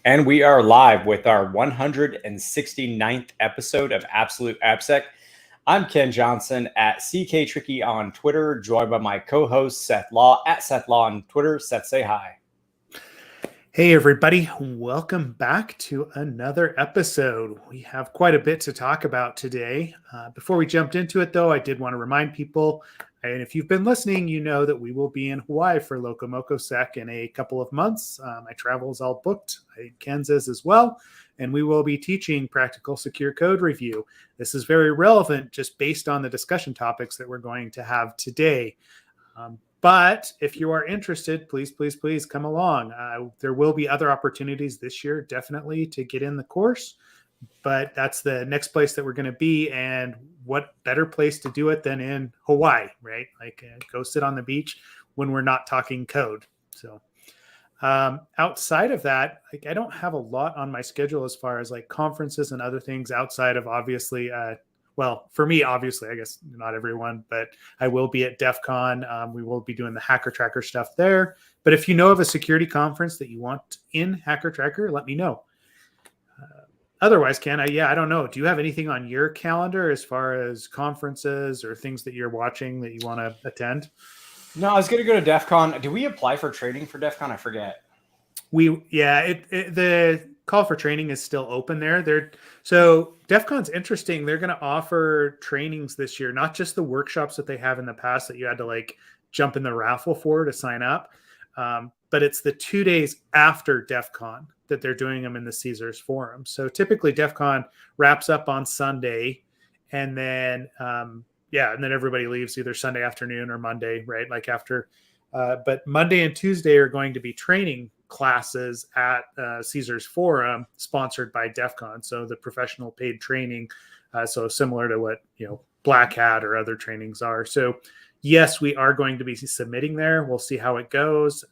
And we are live with our 169th episode of Absolute AppSec. I'm Ken Johnson at CK Tricky on Twitter, joined by my co-host Seth Law at Seth Law on Twitter. Seth, say hi. Hey everybody, welcome back to another episode. We have quite a bit to talk about today. Before we jumped into it though, I did want to remind people, and if you've been listening, you know that we will be in Hawaii for Locomoco Sec in a couple of months. My travel is all booked. I think Ken's is as well. And we will be teaching practical secure code review. This is very relevant just based on the discussion topics that we're going to have today. But if you are interested, please come along. There will be other opportunities this year, definitely, to get in the course. But that's the next place that we're going to be. And what better place to do it than in Hawaii, right? Like go sit on the beach when we're not talking code. So outside of that, like I don't have a lot on my schedule as far as like conferences and other things outside of obviously well, for me, obviously, I guess not everyone, but I will be at Defcon. We will be doing the Hacker Tracker stuff there. But if you know of a security conference that you want in Hacker Tracker, let me know. Otherwise, Ken, I don't know. Do you have anything on your calendar as far as conferences or things that you're watching that you want to attend? No, I was going to go to Defcon. Do we apply for training for Defcon? I forget. The call for training is still open there. So Defcon's interesting. They're going to offer trainings this year, not just the workshops that they have in the past that you had to like jump in the raffle for to sign up. But it's the 2 days after Defcon that they're doing them in the Caesars Forum. So typically Defcon wraps up on Sunday and then, and then everybody leaves either Sunday afternoon or Monday, right? Like after, but Monday and Tuesday are going to be training classes at Caesars Forum sponsored by Defcon. So the professional paid training. So similar to what, Black Hat or other trainings are. So yes, we are going to be submitting there. We'll see how it goes.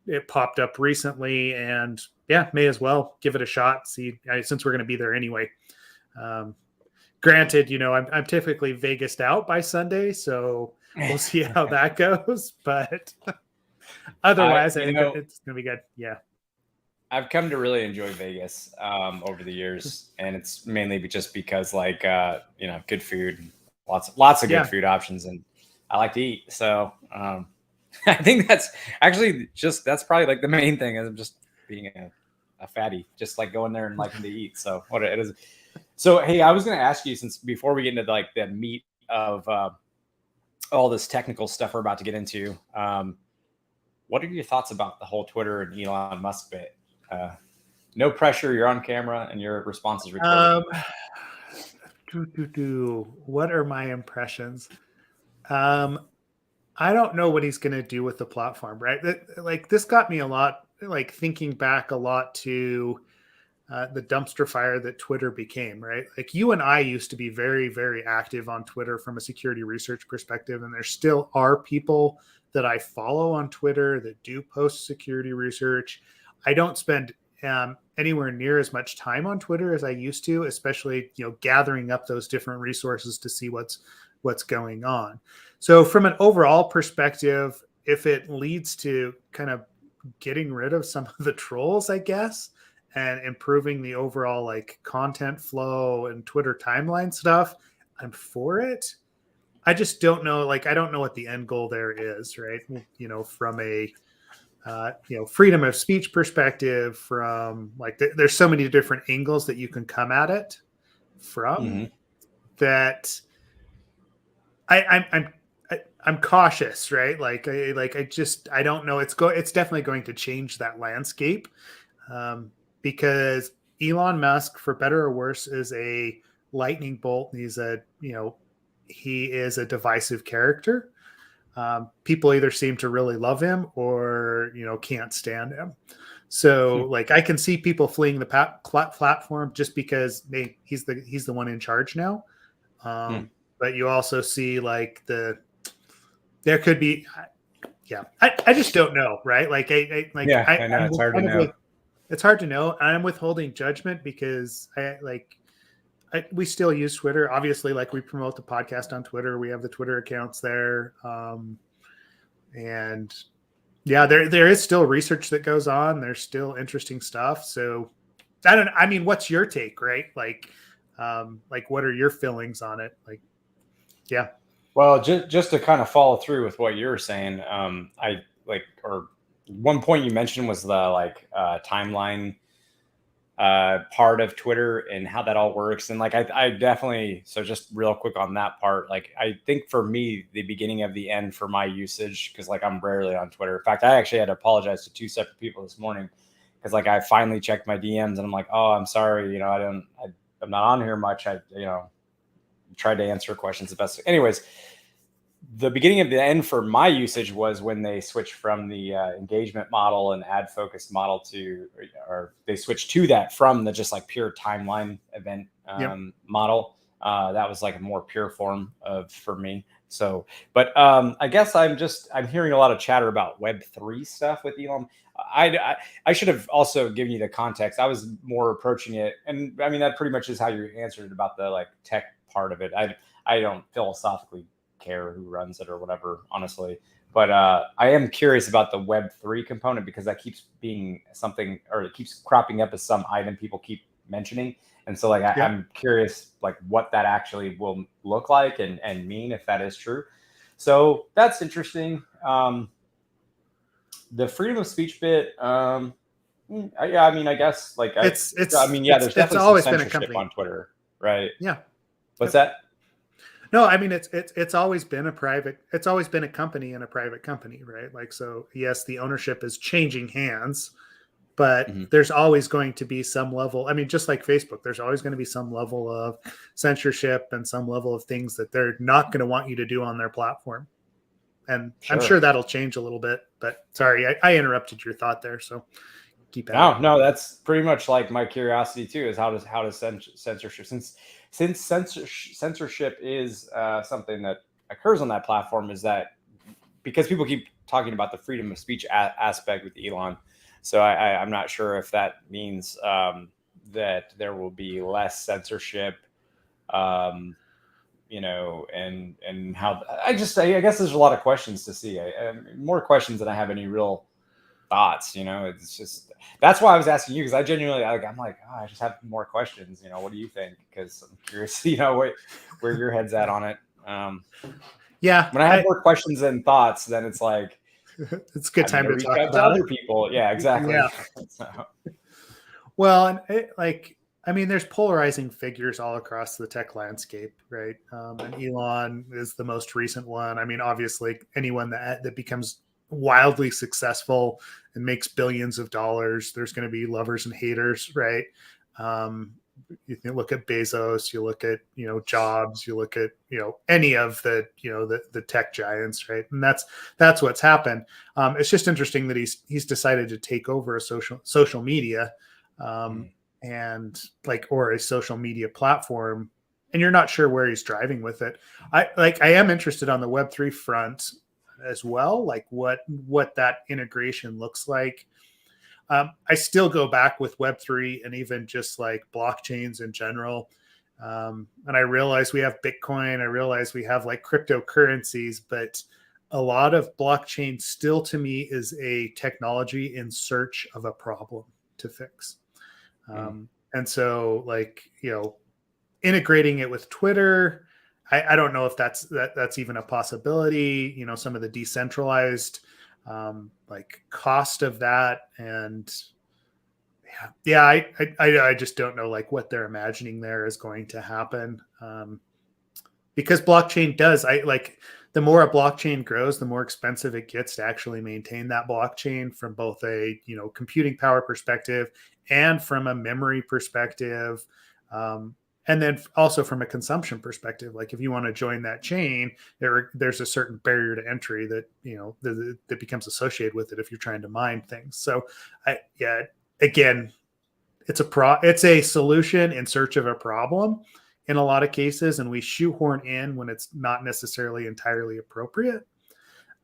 It popped up recently and may as well give it a shot. See, since we're going to be there anyway. Granted, I'm typically Vegased out by Sunday, so we'll see how that goes. But otherwise, I think it's going to be good. Yeah. I've come to really enjoy Vegas over the years, and it's mainly just because good food, and lots of good food options, and I like to eat. So I think that's actually that's probably like the main thing is just being a fatty, just like going there and liking to eat. So what it is. So, hey, I was going to ask you, since before we get into like the meat of all this technical stuff we're about to get into, what are your thoughts about the whole Twitter and Elon Musk bit? No pressure. You're on camera and your response is recorded. What are my impressions? I don't know what he's going to do with the platform, right? This got me a lot, like thinking back a lot to the dumpster fire that Twitter became, right? Like you and I used to be very, very active on Twitter from a security research perspective. And there still are people that I follow on Twitter that do post security research. I don't spend anywhere near as much time on Twitter as I used to, especially, gathering up those different resources to see what's going on. So from an overall perspective, if it leads to kind of getting rid of some of the trolls, I guess, and improving the overall like content flow and Twitter timeline stuff, I'm for it. I just don't know. Like, I don't know what the end goal there is, right? From a, freedom of speech perspective, from like, there's so many different angles that you can come at it from that I'm cautious, right? I don't know. It's definitely going to change that landscape. Because Elon Musk, for better or worse, is a lightning bolt. He is a divisive character. People either seem to really love him or, can't stand him. So I can see people fleeing the platform just because he's the one in charge now. But you also see there could be, I just don't know. Right. I know it's hard to know. It's hard to know. I'm withholding judgment because we still use Twitter. Obviously, we promote the podcast on Twitter. We have the Twitter accounts there. And Yeah, there is still research that goes on. There's still interesting stuff. So I mean, what's your take, right? Like what are your feelings on it? Like, yeah. Well, just to kind of follow through with what you're saying, I like, or one point you mentioned was the timeline part of Twitter and how that all works. And like, I definitely, so just real quick on that part, like, I think for me, the beginning of the end for my usage, because like I'm rarely on Twitter. In fact, I actually had to apologize to two separate people this morning because like I finally checked my DMs and I'm like, oh, I'm sorry, I'm not on here much. I tried to answer questions the best. Anyways, the beginning of the end for my usage was when they switched from the engagement model and ad focused model or they switched to that from the just like pure timeline event model. That was like a more pure form for me. So, but I guess I'm hearing a lot of chatter about Web3 stuff with Elon. I should have also given you the context. I was more approaching it, and I mean that pretty much is how you answered it about the like tech part of it. I don't philosophically care who runs it or whatever, honestly. But I am curious about the Web3 component because that keeps being something, or it keeps cropping up as some item people keep mentioning. And so like I'm curious like what that actually will look like and mean if that is true. So that's interesting. The freedom of speech bit, yeah, I mean, I guess like there's definitely some censorship on Twitter, right? Yeah. What's that? No, I mean it's always been a company and a private company, right? Like, so yes, the ownership is changing hands, but there's always going to be some level. I mean, just like Facebook, there's always going to be some level of censorship and some level of things that they're not going to want you to do on their platform. And sure. I'm sure that'll change a little bit, but sorry, I interrupted your thought there. So keep at No, that's pretty much like my curiosity too, is how does censorship, since censorship is something that occurs on that platform, is that because people keep talking about the freedom of speech aspect with Elon. So I'm not sure if that means that there will be less censorship, and how I guess there's a lot of questions to see. More questions than I have any real thoughts. It's just, that's why I was asking you, because I genuinely I'm like, I just have more questions. What do you think? Because I'm curious, where your head's at on it. Yeah, when I have more questions than thoughts, then it's like it's a good time to reach talk out about to other people. Yeah, exactly. Yeah. So. Well, and I mean, there's polarizing figures all across the tech landscape, right? And Elon is the most recent one. I mean, obviously, anyone that becomes wildly successful and makes billions of dollars, there's going to be lovers and haters, right? You can look at Bezos, you look at Jobs, you look at any of the the tech giants, right? And that's what's happened. It's just interesting that he's decided to take over a social media. And or a social media platform, and you're not sure where he's driving with it. I am interested on the Web3 front as well, like what that integration looks like. I still go back with Web3 and even just like blockchains in general. And I realize we have Bitcoin, I realize we have like cryptocurrencies, but a lot of blockchain still to me is a technology in search of a problem to fix. And so integrating it with Twitter, I don't know if that's even a possibility. Some of the decentralized cost of that, and I just don't know what they're imagining there is going to happen. Because blockchain does, the more a blockchain grows, the more expensive it gets to actually maintain that blockchain from both a computing power perspective and from a memory perspective, and then also from a consumption perspective. Like if you want to join that chain, there's a certain barrier to entry that that becomes associated with it if you're trying to mine things. So again, it's a solution in search of a problem in a lot of cases, and we shoehorn in when it's not necessarily entirely appropriate.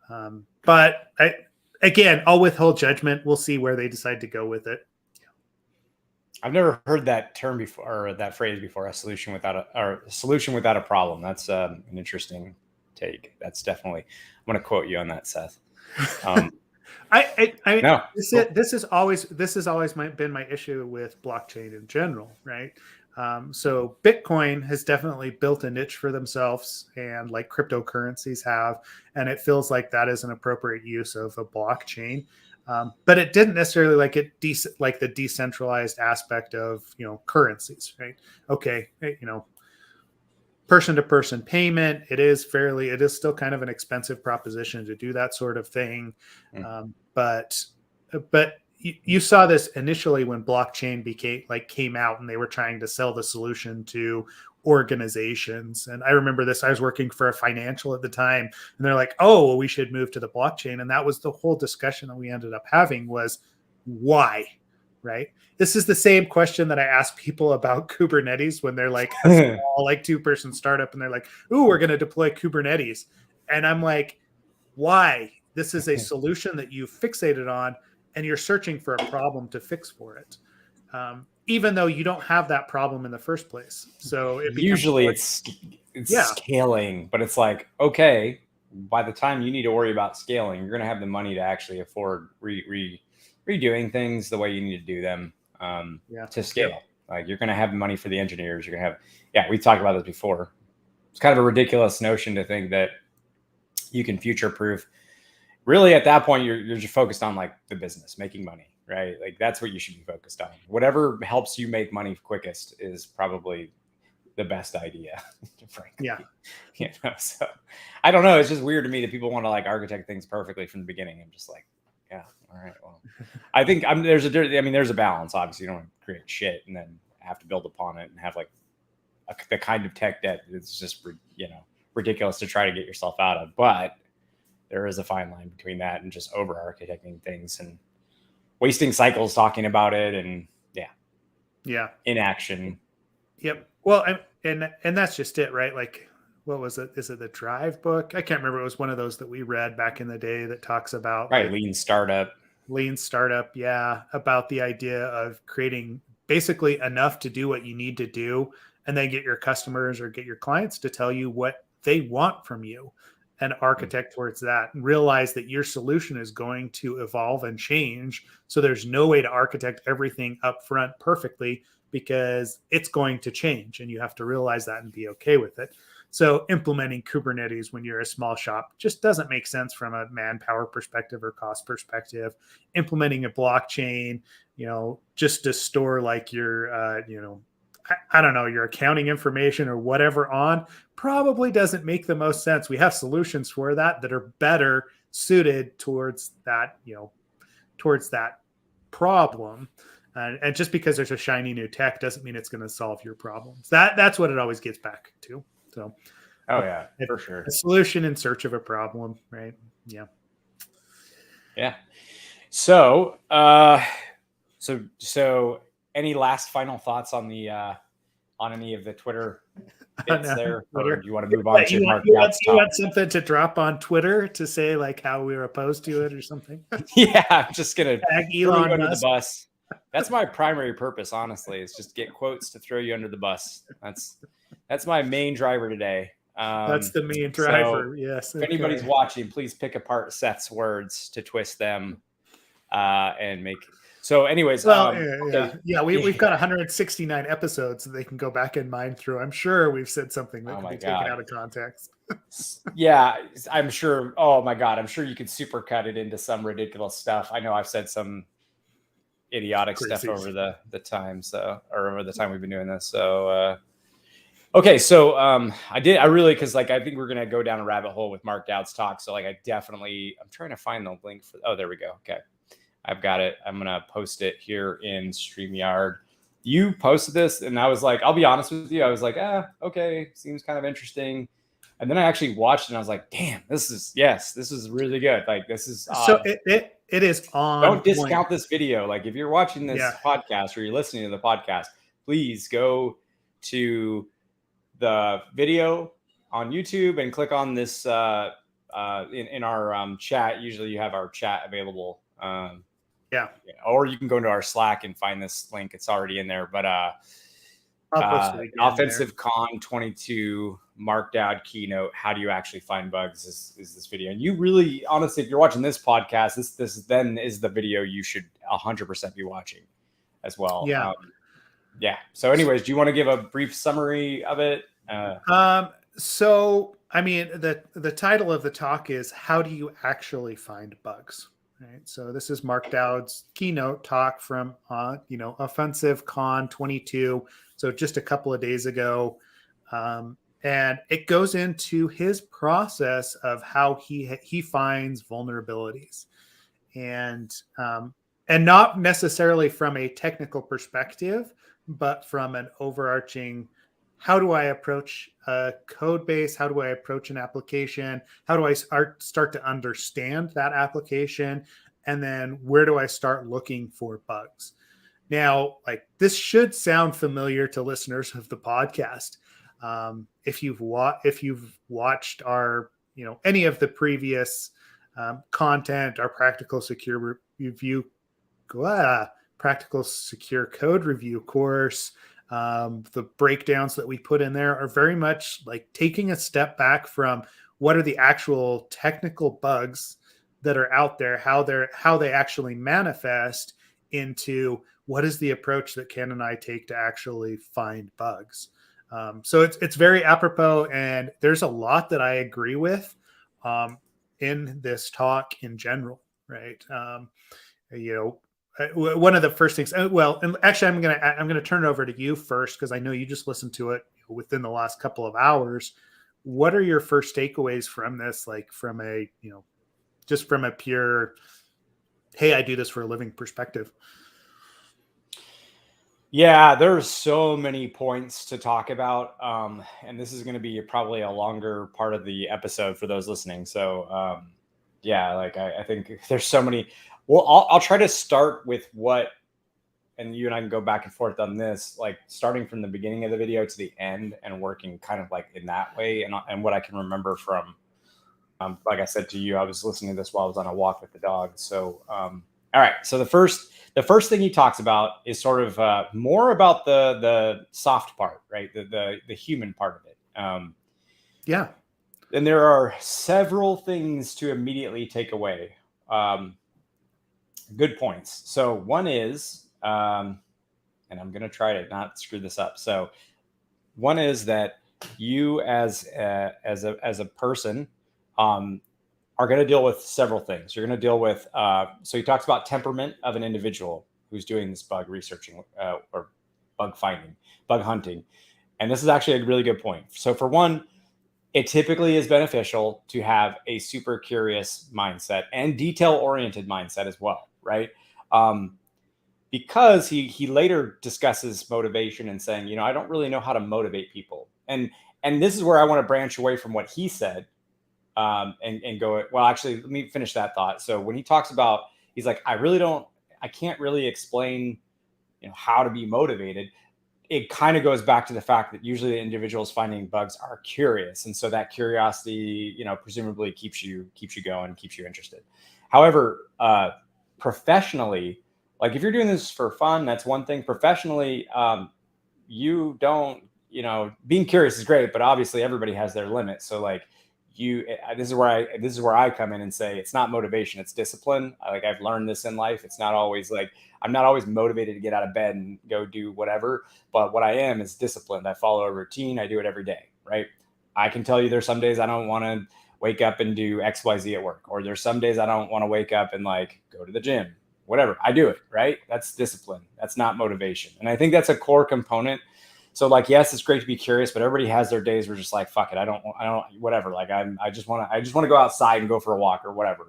But I'll withhold judgment. We'll see where they decide to go with it. I've never heard that term before, or that phrase before, a solution without a problem. That's an interesting take. That's definitely, I'm going to quote you on that, Seth. No. This has always been my issue with blockchain in general, right? So Bitcoin has definitely built a niche for themselves, and like cryptocurrencies have, and it feels like that is an appropriate use of a blockchain. But it didn't necessarily like like the decentralized aspect of currencies, right? Okay, person to person payment. It is still kind of an expensive proposition to do that sort of thing. But you saw this initially when blockchain came out and they were trying to sell the solution to organizations. And I remember this, I was working for a financial at the time, and they're like, oh, well, we should move to the blockchain. And that was the whole discussion that we ended up having was why, right? This is the same question that I ask people about Kubernetes when they're like a small, like 2-person startup, and they're like, ooh, we're going to deploy Kubernetes. And I'm like, why? This is a solution that you fixated on, and you're searching for a problem to fix for it, even though you don't have that problem in the first place. So usually it's scaling, but it's like, okay, by the time you need to worry about scaling, you're going to have the money to actually afford redoing things the way you need to do them to scale. Yep. Like you're going to have money for the engineers. You're going to have, we talked about this before. It's kind of a ridiculous notion to think that you can future-proof. Really, at that point, you're just focused on like the business, making money, right? Like that's what you should be focused on. Whatever helps you make money quickest is probably the best idea, frankly. Yeah. So I don't know. It's just weird to me that people want to like architect things perfectly from the beginning. I'm just like, yeah, all right. Well, I think there's a balance. Obviously, you don't want to create shit and then have to build upon it and have like the kind of tech debt that's just ridiculous to try to get yourself out of. But there is a fine line between that and just over architecting things and wasting cycles talking about it and inaction. Yep. Well, and that's just it, right? Like, what was it? Is it the Drive book? I can't remember. It was one of those that we read back in the day that talks about lean startup. Yeah, about the idea of creating basically enough to do what you need to do, and then get your customers or get your clients to tell you what they want from you, and architect towards that, and realize that your solution is going to evolve and change. So there's no way to architect everything up front perfectly because it's going to change, and you have to realize that and be okay with it. So implementing Kubernetes when you're a small shop just doesn't make sense from a manpower perspective or cost perspective. Implementing a blockchain, just to store like your, I don't know, your accounting information or whatever on, probably doesn't make the most sense. We have solutions for that are better suited towards that, towards that problem. And just because there's a shiny new tech doesn't mean it's going to solve your problems. That's what it always gets back to. So, for sure. A solution in search of a problem, right? Yeah. So, so any last final thoughts on the on any of the Twitter bits there, or do you want to move on to Mark Dowd's you want something to drop on Twitter to say like how we were opposed to it or something? Yeah, I'm just gonna tag Elon under the bus. That's my primary purpose, honestly, is just get quotes to throw you under the bus. That's my main driver today. That's the main driver. Yes. If anybody's watching, please pick apart Seth's words to twist them and make. So, anyways, we've got 169 episodes that they can go back and mine through. I'm sure we've said something that can be taken out of context. Yeah, I'm sure. Oh my God, I'm sure you could supercut it into some ridiculous stuff. I know I've said some idiotic stuff over the time, or over the time we've been doing this. So, okay, so I because like I think we're gonna go down a rabbit hole with Mark Dowd's talk. So like I'm trying to find the link for. Oh, there we go. Okay. I've got it. I'm going to post it here in StreamYard. You posted this, and I was like, I'll be honest with you. I was like, okay, seems kind of interesting. And then I actually watched it, and I was like, damn, this is really good. Like, this is so it is on. Don't discount this video. Like, if you're watching this podcast or you're listening to the podcast, please go to the video on YouTube and click on this in our chat. Usually you have our chat available. Or you can go into our Slack and find this link. It's already in there. But OffensiveCon 22 Mark Dowd keynote, how do you actually find bugs, is this video. And you really, honestly, if you're watching this podcast, this then is the video you should 100% be watching as well. Yeah. So anyways, do you want to give a brief summary of it? So I mean, the title of the talk is how do you actually find bugs? Right. So this is Mark Dowd's keynote talk from OffensiveCon 22. So just a couple of days ago. And it goes into his process of how he finds vulnerabilities, and not necessarily from a technical perspective, but from an overarching, how do I approach a code base? How do I approach an application? How do I start to understand that application? And then where do I start looking for bugs? Now, like, this should sound familiar to listeners of the podcast. If you've watched our, any of the previous content, our practical secure code review course, the breakdowns that we put in there are very much like taking a step back from what are the actual technical bugs that are out there, how they actually manifest, into what is the approach that Ken and I take to actually find bugs. So it's very apropos, and there's a lot that I agree with in this talk in general, right? One of the first things. And actually, I'm gonna turn it over to you first, because I know you just listened to it within the last couple of hours. What are your first takeaways from this? Like from a just from a pure, hey, I do this for a living perspective. Yeah, there's so many points to talk about. And this is going to be probably a longer part of the episode for those listening. So, I think there's so many. Well, I'll try to start with what, and you and I can go back and forth on this, like starting from the beginning of the video to the end and working kind of like in that way. And what I can remember from, like I said to you, I was listening to this while I was on a walk with the dog. So, all right. So the first thing he talks about is sort of more about the soft part, right? The human part of it. Yeah. And there are several things to immediately take away. Good points. So one is, and I'm going to try to not screw this up. So one is that you as a person, are going to deal with several things. You're going to deal with, so he talks about temperament of an individual who's doing this bug researching or bug finding, bug hunting. And this is actually a really good point. So for one, it typically is beneficial to have a super curious mindset and detail-oriented mindset as well, right? Because he later discusses motivation and saying, I don't really know how to motivate people. And this is where I want to branch away from what he said. And go, well, actually, let me finish that thought. So when he talks about, he's like, I can't really explain, how to be motivated. It kind of goes back to the fact that usually the individuals finding bugs are curious. And so that curiosity, presumably keeps you going, keeps you interested. However, professionally, like if you're doing this for fun, that's one thing. Professionally, you don't, being curious is great, but obviously everybody has their limits. So like, this is where I come in and say it's not motivation, it's discipline. Like I've learned this in life. It's not always like I'm not always motivated to get out of bed and go do whatever, but what I am is disciplined. I follow a routine. I do it every day, right? I can tell you there's some days I don't want to wake up and do XYZ at work, or there's some days I don't want to wake up and like go to the gym, whatever. I do it, right? That's discipline. That's not motivation. And I think that's a core component. So like, yes, it's great to be curious, but everybody has their days where just like, fuck it. I don't, whatever. Like I just want to go outside and go for a walk or whatever,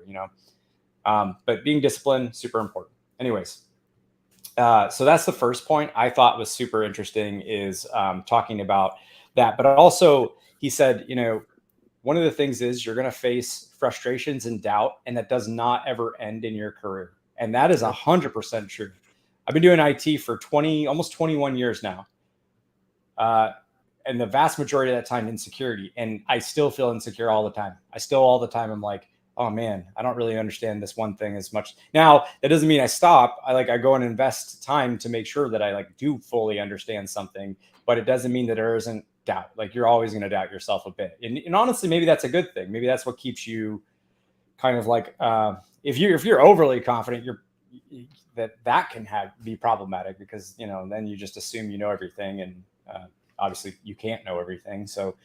but being disciplined, super important. Anyways. So that's the first point I thought was super interesting, is talking about that. But also he said, one of the things is you're going to face frustrations and doubt, and that does not ever end in your career. And that is 100% true. I've been doing IT for almost 21 years now. And the vast majority of that time insecurity. And I still feel insecure all the time. All the time, I'm like, oh man, I don't really understand this one thing as much. Now, that doesn't mean I stop. I go and invest time to make sure that I do fully understand something, but it doesn't mean that there isn't doubt. Like you're always going to doubt yourself a bit. And honestly, maybe that's a good thing. Maybe that's what keeps you kind of like, if you're overly confident, that can be problematic because, then you just assume you know everything, and obviously you can't know everything. So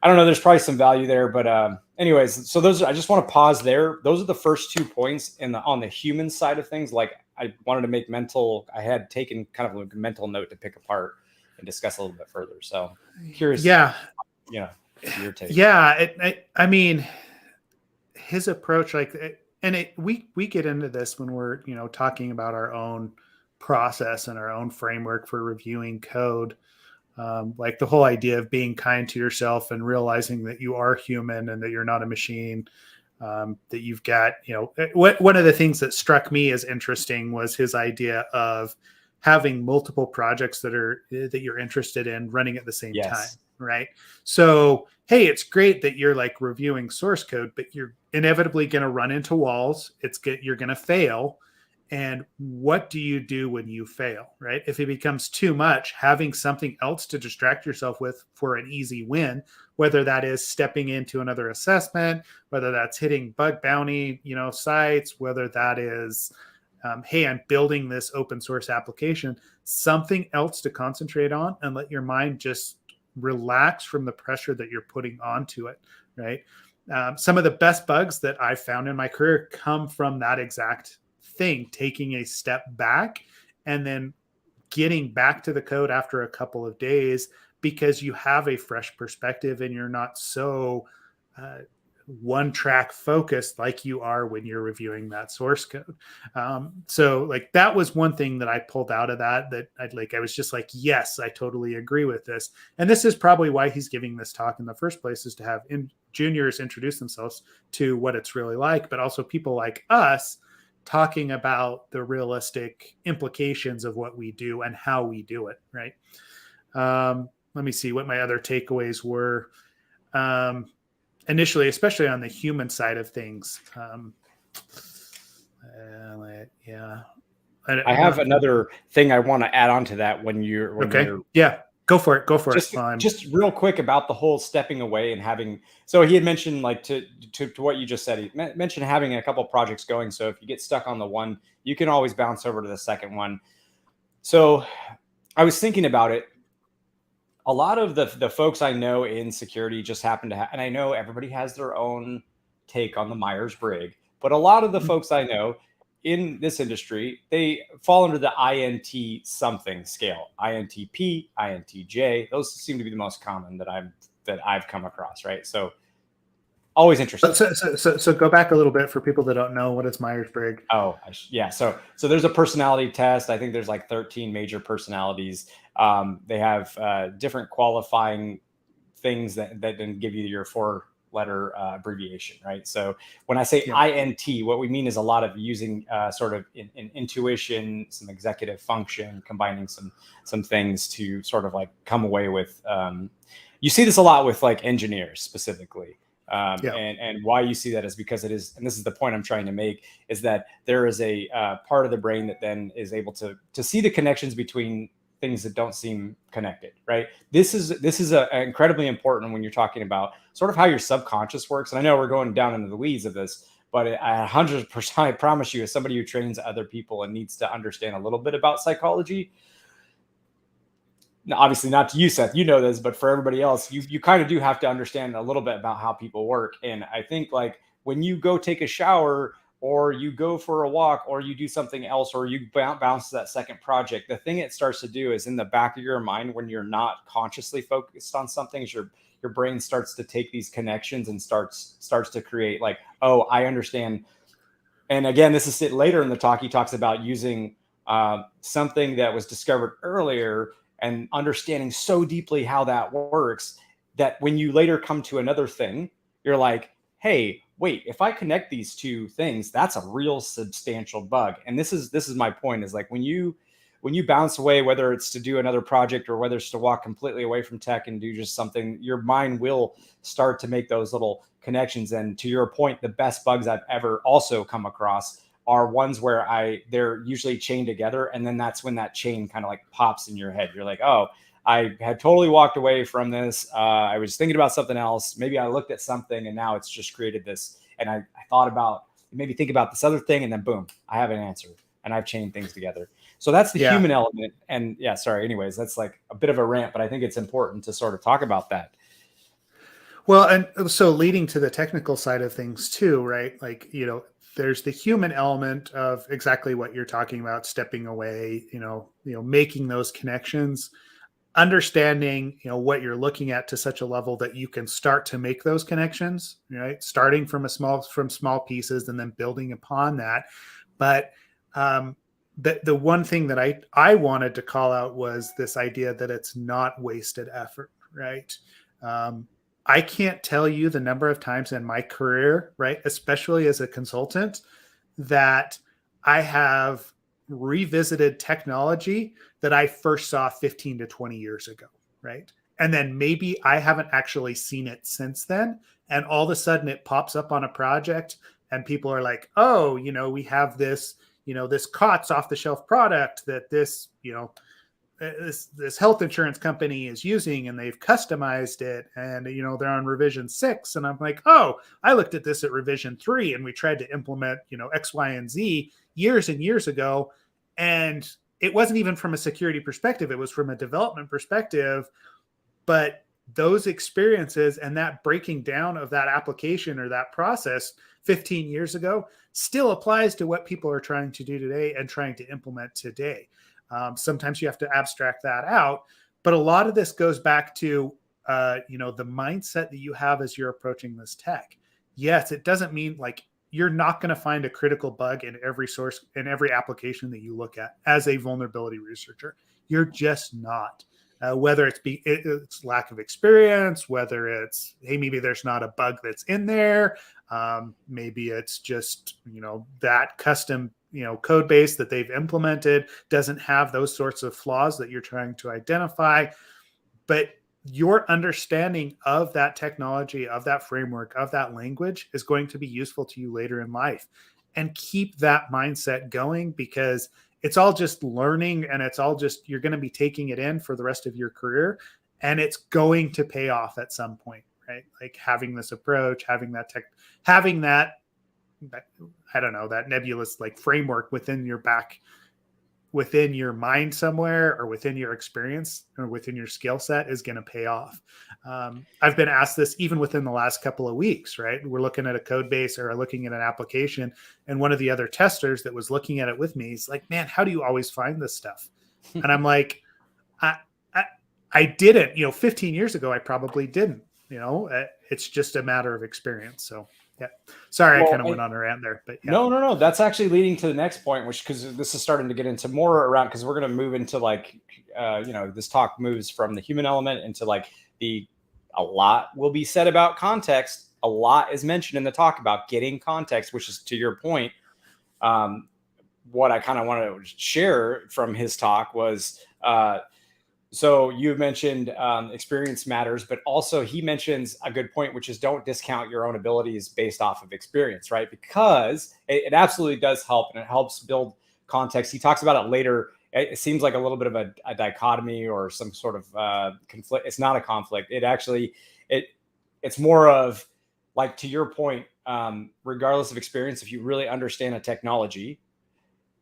I don't know, there's probably some value there, but anyways, so I just want to pause there. Those are the first 2 points on the human side of things. Like I wanted to make I had taken kind of a mental note to pick apart and discuss a little bit further. So curious, yeah, your take. Yeah. I mean, his approach, we get into this when we're, talking about our own process and our own framework for reviewing code. Like the whole idea of being kind to yourself and realizing that you are human and that you're not a machine, that you've got, one of the things that struck me as interesting was his idea of having multiple projects that you're interested in running at the same time. Right. So, hey, it's great that you're like reviewing source code, but you're inevitably going to run into walls. You're going to fail. And what do you do when you fail, right? If it becomes too much, having something else to distract yourself with for an easy win, whether that is stepping into another assessment, whether that's hitting bug bounty, sites, whether that is, hey, I'm building this open source application, something else to concentrate on and let your mind just relax from the pressure that you're putting onto it, right? Some of the best bugs that I've found in my career come from that exact thing, taking a step back and then getting back to the code after a couple of days because you have a fresh perspective and you're not so one track focused like you are when you're reviewing that source code. So like that was one thing that I pulled out of that I was just like, yes, I totally agree with this. And this is probably why he's giving this talk in the first place, is to have juniors introduce themselves to what it's really like, but also people like us talking about the realistic implications of what we do and how we do it. Right. Let me see what my other takeaways were. Initially, especially on the human side of things. I have another thing I want to add on to that Yeah, go for it. Just real quick about the whole stepping away and having, so he had mentioned like to what you just said, he mentioned having a couple projects going. So if you get stuck on the one, you can always bounce over to the second one. So I was thinking about it. A lot of the folks I know in security just happen to have, and I know everybody has their own take on the Myers-Briggs, but a lot of the folks I know in this industry, they fall under the INT something scale, INTP, INTJ. Those seem to be the most common that I've come across, right? So always interesting. So go back a little bit for people that don't know, what is Myers-Briggs? Oh, yeah. So there's a personality test. I think there's like 13 major personalities. They have different qualifying things that then give you your 4-letter abbreviation, right? So when I say INT, what we mean is a lot of using sort of in intuition, some executive function, combining some things to sort of like come away with. You see this a lot with like engineers specifically. And why you see that is because it is, and this is the point I'm trying to make, is that there is a part of the brain that then is able to see the connections between things that don't seem connected, right? This is incredibly important when you're talking about sort of how your subconscious works. And I know we're going down into the weeds of this, but I 100% I promise you, as somebody who trains other people and needs to understand a little bit about psychology, now, obviously not to you, Seth, you know this, but for everybody else, you kind of do have to understand a little bit about how people work. And I think like when you go take a shower or you go for a walk or you do something else or you bounce to that second project, the thing it starts to do is in the back of your mind, when you're not consciously focused on something, is your brain starts to take these connections and starts to create like, oh, I understand. And again, this is later in the talk, he talks about using something that was discovered earlier and understanding so deeply how that works that when you later come to another thing, you're like, hey, wait, if I connect these two things, that's a real substantial bug. And this is my point, is like when you bounce away, whether it's to do another project or whether it's to walk completely away from tech and do just something, your mind will start to make those little connections. And to your point, the best bugs I've ever also come across are ones where they're usually chained together. And then that's when that chain kind of like pops in your head. You're like, oh, I had totally walked away from this. I was thinking about something else. Maybe I looked at something and now it's just created this. And I thought about, maybe think about this other thing, and then boom, I have an answer and I've chained things together. So that's the human element. And yeah, sorry. Anyways, that's like a bit of a rant, but I think it's important to sort of talk about that. Well, and so leading to the technical side of things too, right? Like, there's the human element of exactly what you're talking about, stepping away, making those connections, understanding, what you're looking at to such a level that you can start to make those connections, right? Starting from small pieces and then building upon that. But the one thing that I wanted to call out was this idea that it's not wasted effort, right? I can't tell you the number of times in my career, right, especially as a consultant, that I have revisited technology that I first saw 15 to 20 years ago, right? And then maybe I haven't actually seen it since then. And all of a sudden it pops up on a project and people are like, oh, we have this, this COTS off the shelf product that this health insurance company is using, and they've customized it, and they're on revision 6, and I'm like, oh, I looked at this at revision 3 and we tried to implement X, Y, and Z years and years ago, and it wasn't even from a security perspective, it was from a development perspective. But those experiences and that breaking down of that application or that process 15 years ago still applies to what people are trying to do today and trying to implement today. Sometimes you have to abstract that out, but a lot of this goes back to the mindset that you have as you're approaching this tech. Yes, it doesn't mean like you're not going to find a critical bug in every source, in every application that you look at as a vulnerability researcher. You're just not. Whether it's lack of experience, whether it's, hey, maybe there's not a bug that's in there, maybe it's just that custom code base that they've implemented doesn't have those sorts of flaws that you're trying to identify. But your understanding of that technology, of that framework, of that language is going to be useful to you later in life. And keep that mindset going, because it's all just learning, and it's all just, you're going to be taking it in for the rest of your career, and it's going to pay off at some point, right? Like having this approach, having that I don't know, that nebulous like framework within your mind somewhere, or within your experience or within your skill set is going to pay off. I've been asked this even within the last couple of weeks, right? We're looking at a code base or looking at an application, and one of the other testers that was looking at it with me is like, man, how do you always find this stuff? And I'm like, I didn't, 15 years ago, I probably didn't, it's just a matter of experience. So yeah, sorry, I kind of went on a rant there, but yeah. No. That's actually leading to the next point, which, because this is starting to get into more around, because we're going to move into like, this talk moves from the human element into like a lot will be said about context. A lot is mentioned in the talk about getting context, which is, to your point, what I kind of want to share from his talk was, so you mentioned experience matters, but also he mentions a good point, which is don't discount your own abilities based off of experience, right? Because it absolutely does help, and it helps build context. He talks about it later. It seems like a little bit of a dichotomy or some sort of conflict. It's not a conflict. It's more of like, to your point, regardless of experience, if you really understand a technology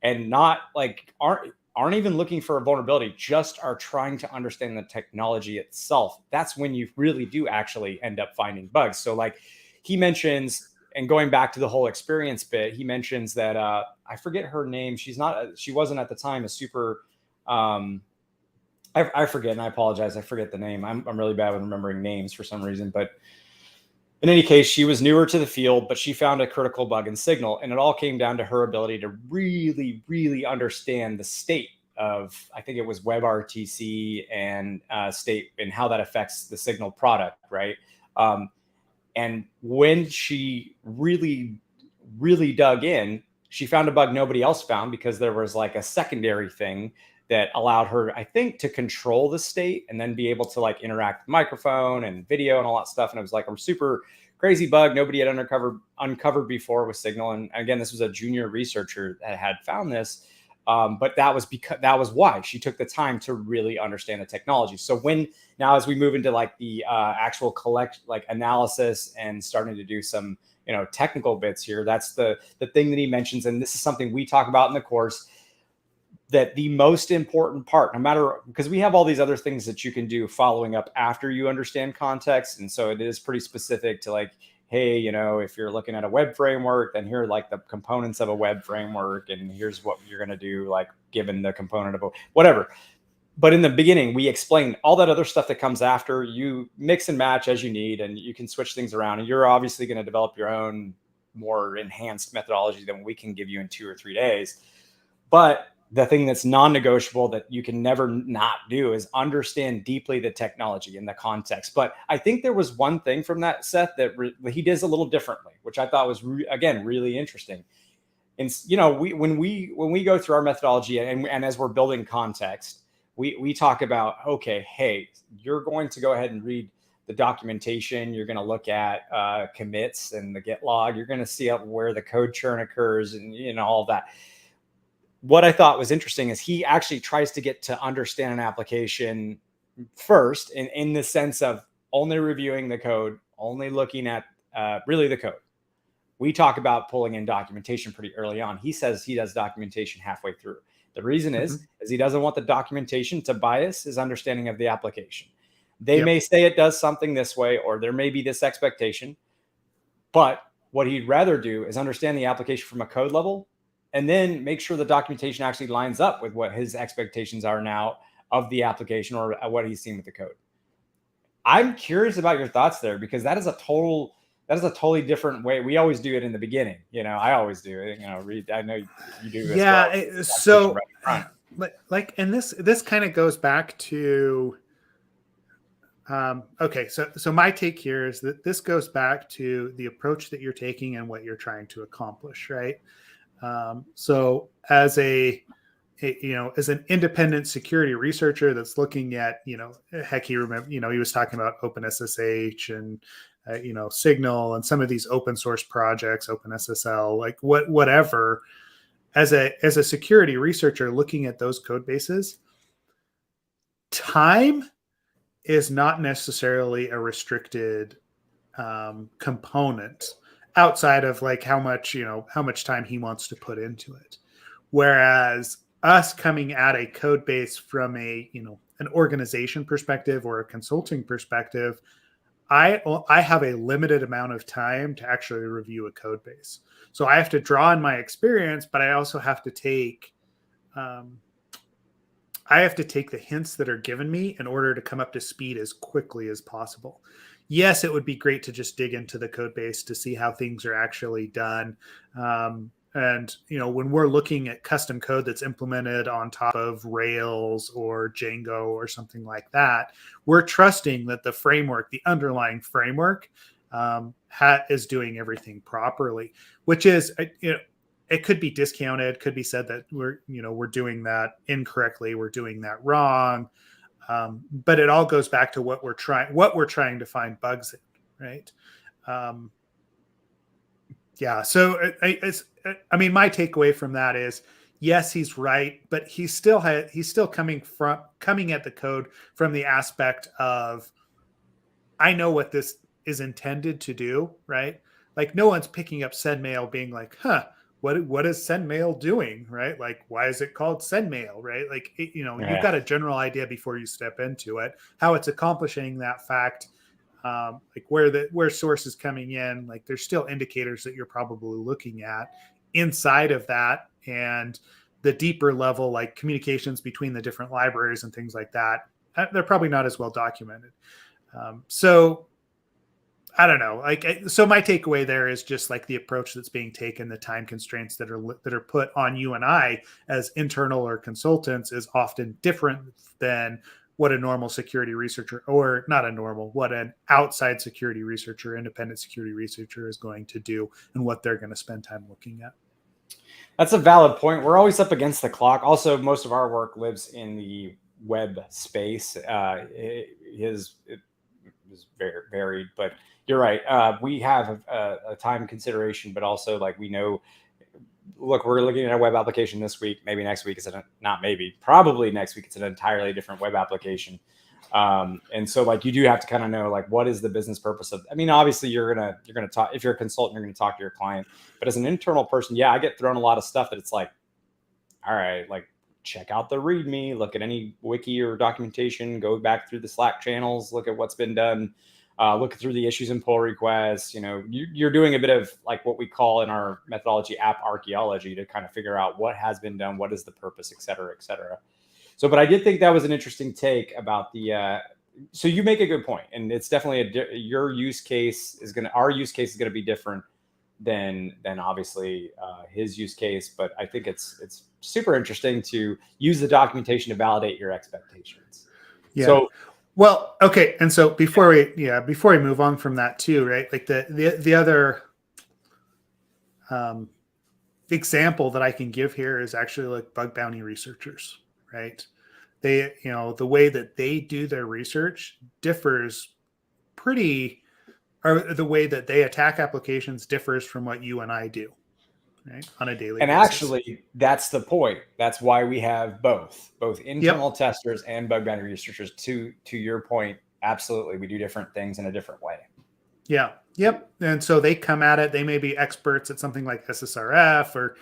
and not like aren't even looking for a vulnerability, just are trying to understand the technology itself, that's when you really do actually end up finding bugs. So like he mentions, and going back to the whole experience bit, he mentions that I forget her name. She wasn't at the time a super, I forget, and I apologize, I forget the name. I'm really bad with remembering names for some reason, but in any case, she was newer to the field, but she found a critical bug in Signal, and it all came down to her ability to really, really understand the state of, I think it was WebRTC and state, and how that affects the Signal product, right? And when she really, really dug in, she found a bug nobody else found, because there was like a secondary thing that allowed her, I think, to control the state and then be able to like interact with microphone and video and all that stuff. And it was like a super crazy bug nobody had uncovered before with Signal. And again, this was a junior researcher that had found this. But that was why she took the time to really understand the technology. So now as we move into like the actual analysis and starting to do some technical bits here, that's the thing that he mentions, and this is something we talk about in the course, that the most important part, no matter, because we have all these other things that you can do following up after you understand context. And so it is pretty specific to like, hey, if you're looking at a web framework, then here are like the components of a web framework, and here's what you're going to do, like given the component of whatever. But in the beginning, we explain all that other stuff that comes after. You mix and match as you need, and you can switch things around. And you're obviously going to develop your own more enhanced methodology than we can give you in 2 or 3 days. But the thing that's non-negotiable that you can never not do is understand deeply the technology and the context. But I think there was one thing from that, Seth, that he does a little differently, which I thought was again really interesting. And when we go through our methodology and as we're building context, we talk about, okay, hey, you're going to go ahead and read the documentation. You're going to look at commits and the git log. You're going to see where the code churn occurs and all of that. What I thought was interesting is he actually tries to get to understand an application first in the sense of only reviewing the code, only looking at really the code. We talk about pulling in documentation pretty early on. He says he does documentation halfway through. The reason is he doesn't want the documentation to bias his understanding of the application. They may say it does something this way, or there may be this expectation, but what he'd rather do is understand the application from a code level and then make sure the documentation actually lines up with what his expectations are now of the application or what he's seen with the code. I'm curious about your thoughts there, because that is a totally different way. We always do it in the beginning. I always do it. Read. I know you do. Yeah. As well. And this kind of goes back to. Okay, so my take here is that this goes back to the approach that you're taking and what you're trying to accomplish, right? So as as an independent security researcher that's looking at, heck, he was talking about OpenSSH and, Signal and some of these open source projects, OpenSSL, like whatever, as a security researcher looking at those code bases, time is not necessarily a restricted component outside of like how much time he wants to put into it. Whereas us coming at a code base from an organization perspective or a consulting perspective, I have a limited amount of time to actually review a code base. So I have to draw on my experience, but I also have to take the hints that are given me in order to come up to speed as quickly as possible. Yes, it would be great to just dig into the code base to see how things are actually done. And when we're looking at custom code that's implemented on top of Rails or Django or something like that, we're trusting that the framework, the underlying framework, is doing everything properly, which is, it could be discounted, could be said that we're doing that incorrectly, we're doing that wrong. But it all goes back to what we're trying to find bugs in, right? So my takeaway from that is, yes, he's right, but he's still coming at the code from the aspect of, I know what this is intended to do, right? Like no one's picking up SendMail being like, what is SendMail doing, right? Like, why is it called SendMail, right? Like, you've got a general idea before you step into it, how it's accomplishing that fact, like where source is coming in. Like, there's still indicators that you're probably looking at inside of that, and the deeper level, like communications between the different libraries and things like that, they're probably not as well documented. So I don't know. So my takeaway there is just like the approach that's being taken, the time constraints that are put on you and I as internal or consultants is often different than what a normal security researcher, or not a normal, what an outside security researcher, independent security researcher is going to do and what they're going to spend time looking at. That's a valid point. We're always up against the clock. Also, most of our work lives in the web space. It is very varied, but you're right. We have a time consideration, but also like we know look, we're looking at a web application this week. Maybe next week is probably next week it's an entirely different web application. And so like you do have to kind of know like what is the business purpose of. I mean, obviously you're gonna talk, if you're a consultant, you're gonna talk to your client. But as an internal person, yeah, I get thrown a lot of stuff that it's like, all right, like check out the README, look at any wiki or documentation, go back through the Slack channels, look at what's been done. Look through the issues and pull requests. You're doing a bit of like what we call in our methodology app archaeology to kind of figure out what has been done, what is the purpose, et cetera, et cetera. So, but I did think that was an interesting take about the. So you make a good point, and it's definitely our use case is going to be different than obviously his use case. But I think it's super interesting to use the documentation to validate your expectations. Yeah. So. Well, okay, and so before we move on from that too, right? Like the other example that I can give here is actually like bug bounty researchers, right? They, the way that they do their research differs or the way that they attack applications differs from what you and I do, right, on a daily basis. Actually, that's the point. That's why we have both internal testers and bug bounty researchers. To your point, absolutely, we do different things in a different way. Yeah. Yep. And so they come at it. They may be experts at something like SSRF, or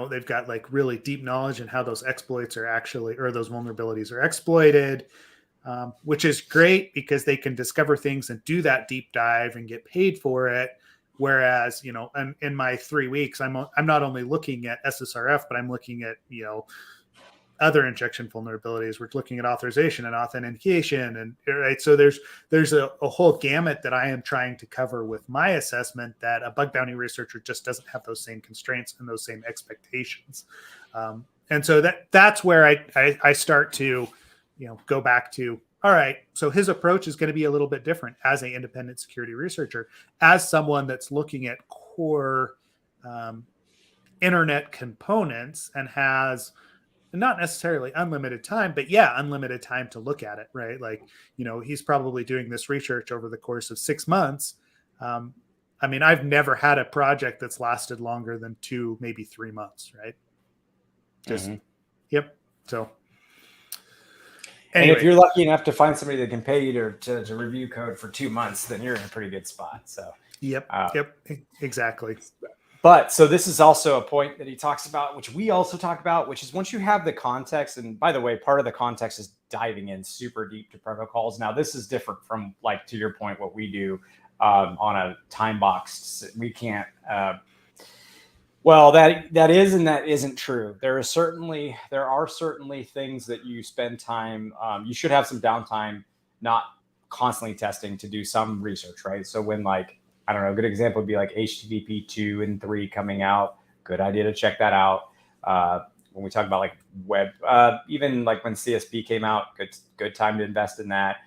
they've got like really deep knowledge in how those exploits are actually, or those vulnerabilities are exploited, which is great because they can discover things and do that deep dive and get paid for it. Whereas, in my 3 weeks, I'm not only looking at SSRF, but I'm looking at, other injection vulnerabilities. We're looking at authorization and authentication, and right. So there's a whole gamut that I am trying to cover with my assessment that a bug bounty researcher just doesn't have those same constraints and those same expectations. And so that's where I start to, go back to, all right, so his approach is going to be a little bit different as an independent security researcher, as someone that's looking at core internet components and has not necessarily unlimited time, but unlimited time to look at it, right? Like, he's probably doing this research over the course of 6 months. I mean, I've never had a project that's lasted longer than 2, maybe 3 months, right? Yep. So. Anyway. And if you're lucky enough to find somebody that can pay you to review code for 2 months, then you're in a pretty good spot. So. Yep. Exactly. But so this is also a point that he talks about, which we also talk about, which is once you have the context, and by the way, part of the context is diving in super deep to protocols. Now, this is different from, like, to your point, what we do on a time box. We can't. Well, that is and that isn't true. There are certainly things that you spend time. You should have some downtime, not constantly testing, to do some research, right? So when, like, I don't know, a good example would be like HTTP 2 and 3 coming out. Good idea to check that out. When we talk about like web, even like when CSP came out, good time to invest in that.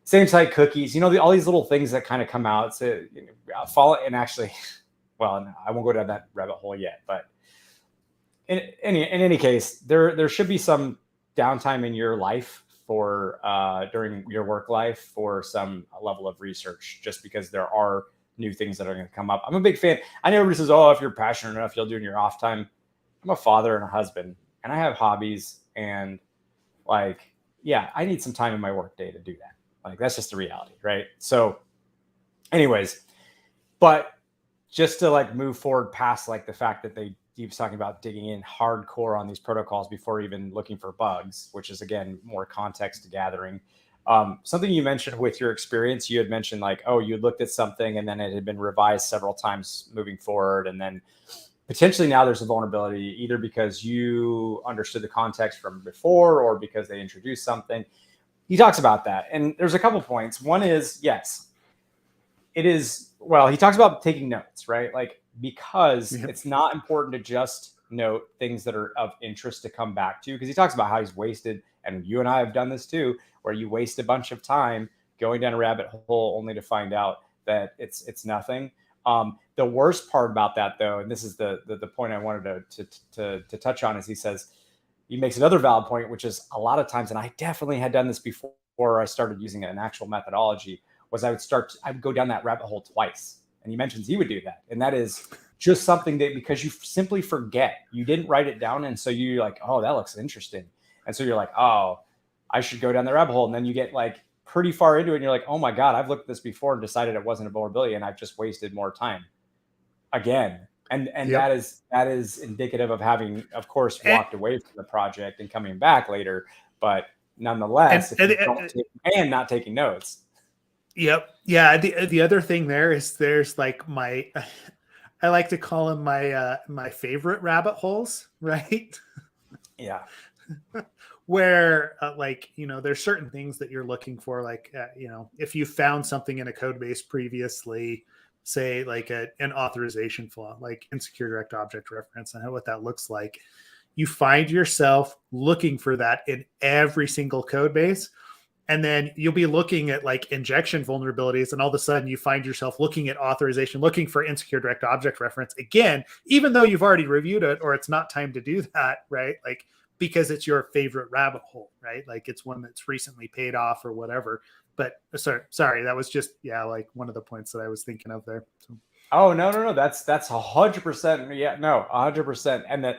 Same site cookies, all these little things that kind of come out. So follow, and actually, well, no, I won't go down that rabbit hole yet. But in any case, there should be some downtime in your life for during your work life for some level of research, just because there are new things that are going to come up. I'm a big fan. I know everybody says, oh, if you're passionate enough, you'll do it in your off time. I'm a father and a husband, and I have hobbies, and like, yeah, I need some time in my work day to do that. Like, that's just the reality, right? So anyways, but just to like move forward past like the fact that he was talking about digging in hardcore on these protocols before even looking for bugs, which is, again, more context gathering. Something you mentioned with your experience, you had mentioned like, oh, you looked at something and then it had been revised several times moving forward. And then potentially now there's a vulnerability, either because you understood the context from before or because they introduced something. He talks about that. And there's a couple points. One is, yes, it is. Well, he talks about taking notes, right? Like, because it's not important to just note things that are of interest to come back to, because he talks about how he's wasted, and you and I have done this too, where you waste a bunch of time going down a rabbit hole only to find out that it's nothing. The worst part about that, though, and this is the point I wanted to touch on, is he makes another valid point, which is a lot of times, and I definitely had done this before I started using an actual methodology, was I would go down that rabbit hole twice. And he mentions he would do that. And that is, just something that because you simply forget, you didn't write it down. And so you're like, oh, that looks interesting. And so you're like, oh, I should go down the rabbit hole. And then you get like pretty far into it. And you're like, oh my God, I've looked at this before and decided it wasn't a vulnerability. And I've just wasted more time again. And that is indicative of having, of course, walked away from the project and coming back later. But nonetheless, and not taking notes. Yep. Yeah. The other thing there is there's like I like to call them my favorite rabbit holes, right? Yeah. Where like, there's certain things that you're looking for, like, if you found something in a code base previously, say like an authorization flaw, like insecure direct object reference, and what that looks like, you find yourself looking for that in every single code base. And then you'll be looking at like injection vulnerabilities, and all of a sudden you find yourself looking at authorization, looking for insecure direct object reference again, even though you've already reviewed it, or it's not time to do that, right? Like, because it's your favorite rabbit hole, right? Like it's one that's recently paid off or whatever. But sorry, that was just, like one of the points that I was thinking of there. So. Oh, no. That's 100%. Yeah, no, 100%. And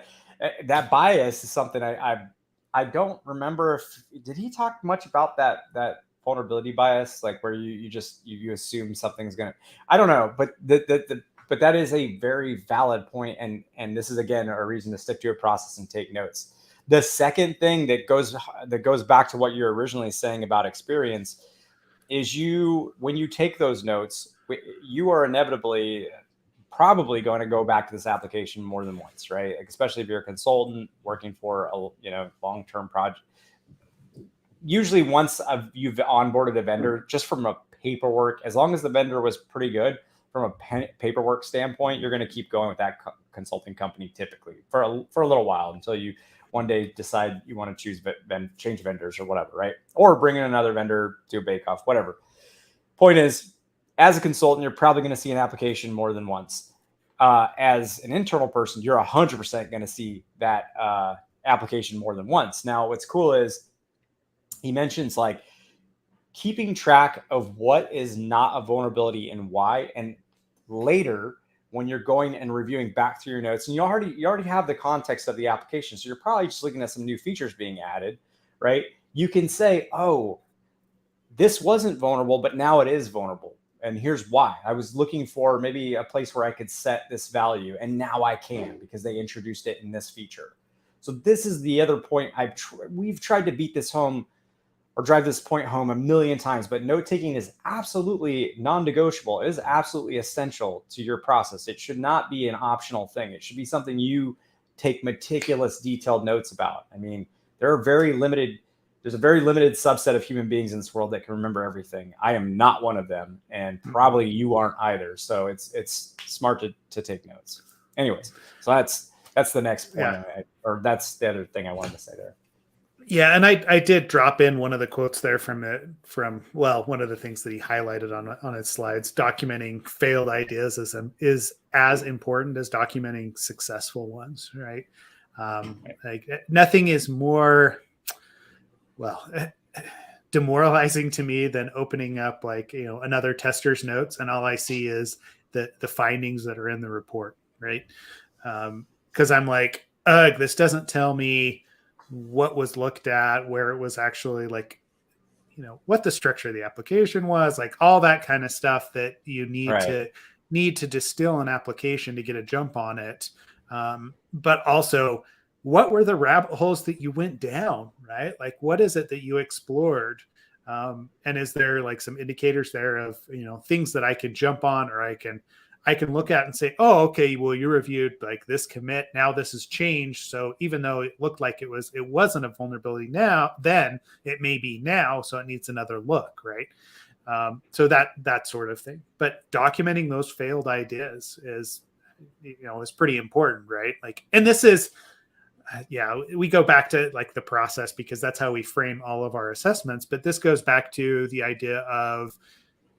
that bias is something I don't remember did he talk much about that vulnerability bias, like where you assume something's gonna, I don't know, but but that is a very valid point, and this is again a reason to stick to your process and take notes. The second thing that goes back to what you're originally saying about experience is when you take those notes, you are inevitably probably going to go back to this application more than once, right? Like, especially if you're a consultant working for a long-term project. Usually once you've onboarded a vendor, just from a paperwork, as long as the vendor was pretty good from a paperwork standpoint, you're going to keep going with that consulting company typically for a little while, until you one day decide you want to change vendors or whatever, right? Or bring in another vendor, do a bake-off, whatever. Point is, as a consultant, you're probably going to see an application more than once. As an internal person, you're 100% going to see that application more than once. Now, what's cool is he mentions like keeping track of what is not a vulnerability and why. And later, when you're going and reviewing back through your notes, and you already have the context of the application, so you're probably just looking at some new features being added, right? You can say, oh, this wasn't vulnerable, but now it is vulnerable. And here's why. I was looking for maybe a place where I could set this value, and now I can because they introduced it in this feature. So this is the other point we've tried to beat this home or drive this point home a million times, but note taking is absolutely non-negotiable. It is absolutely essential to your process. It should not be an optional thing. It should be something you take meticulous, detailed notes about. I mean, there's a very limited subset of human beings in this world that can remember everything. I am not one of them, and probably you aren't either. So it's smart to take notes. Anyways, so that's the next point, or that's the other thing I wanted to say there. Yeah, and I did drop in one of the quotes there from one of the things that he highlighted on his slides. Documenting failed ideas is as important as documenting successful ones, right? Like nothing is more demoralizing to me than opening up another tester's notes, and all I see is the findings that are in the report, right? Because I'm like, this doesn't tell me what was looked at, where it was actually what the structure of the application was, like all that kind of stuff that you need to distill an application to get a jump on it. But also, what were the rabbit holes that you went down, right? Like, what is it that you explored? And is there like some indicators there of, things that I can jump on, or I can look at and say, oh, okay, well, you reviewed like this commit. Now this has changed. So even though it looked like it wasn't a vulnerability then it may be now. So it needs another look, right? So that sort of thing. But documenting those failed ideas is pretty important, right? Like, and this is, we go back to like the process because that's how we frame all of our assessments. But this goes back to the idea of,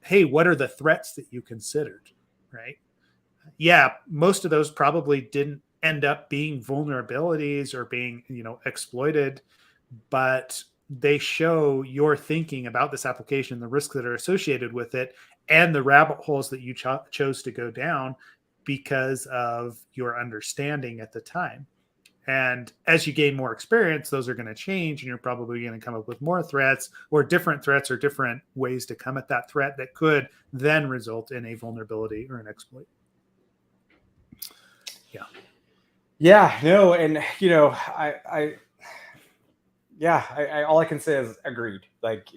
hey, what are the threats that you considered? Right. Yeah. Most of those probably didn't end up being vulnerabilities or being, exploited, but they show your thinking about this application, the risks that are associated with it, and the rabbit holes that you chose to go down. because of your understanding at the time. And as you gain more experience, those are going to change, and you're probably going to come up with more threats or different ways to come at that threat that could then result in a vulnerability or an exploit. Yeah. Yeah, no. And, all I can say is agreed. Like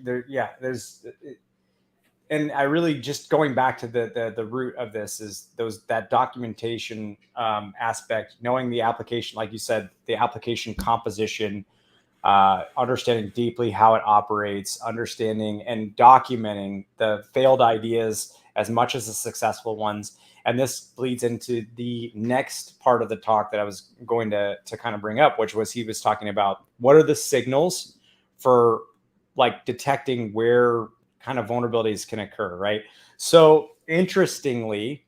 and I really just going back to the root of this is that documentation aspect, knowing the application, like you said, the application composition, understanding deeply how it operates, understanding and documenting the failed ideas as much as the successful ones. And this bleeds into the next part of the talk that I was going to kind of bring up, which was he was talking about what are the signals for like detecting where kind of vulnerabilities can occur, right? So interestingly,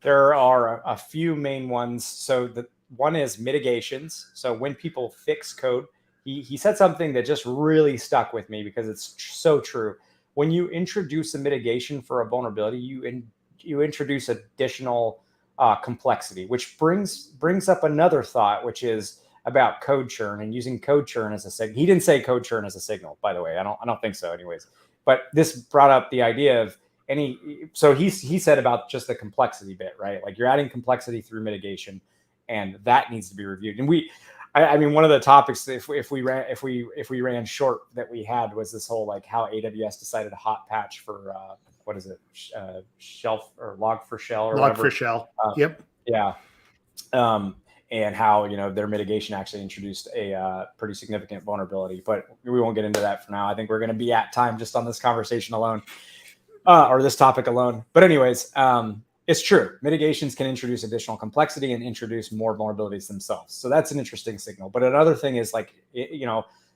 there are a few main ones. So the one is mitigations. So when people fix code, he said something that just really stuck with me because it's so true. When you introduce a mitigation for a vulnerability, you introduce additional complexity, which brings up another thought, which is about code churn and using code churn as a signal. He didn't say code churn as a signal, by the way. I don't think so, anyways. But this brought up the idea of so he said about just the complexity bit, right? Like you're adding complexity through mitigation, and that needs to be reviewed. And I mean, one of the topics if we ran short that we had was this whole like how AWS decided to hot patch for what is it, shelf or log for shell or log whatever. for shell. Yep. Yeah. And how their mitigation actually introduced a pretty significant vulnerability, but we won't get into that for now. I think we're going to be at time just on this conversation alone, or this topic alone. But anyways, it's true. Mitigations can introduce additional complexity and introduce more vulnerabilities themselves. So that's an interesting signal. But another thing is like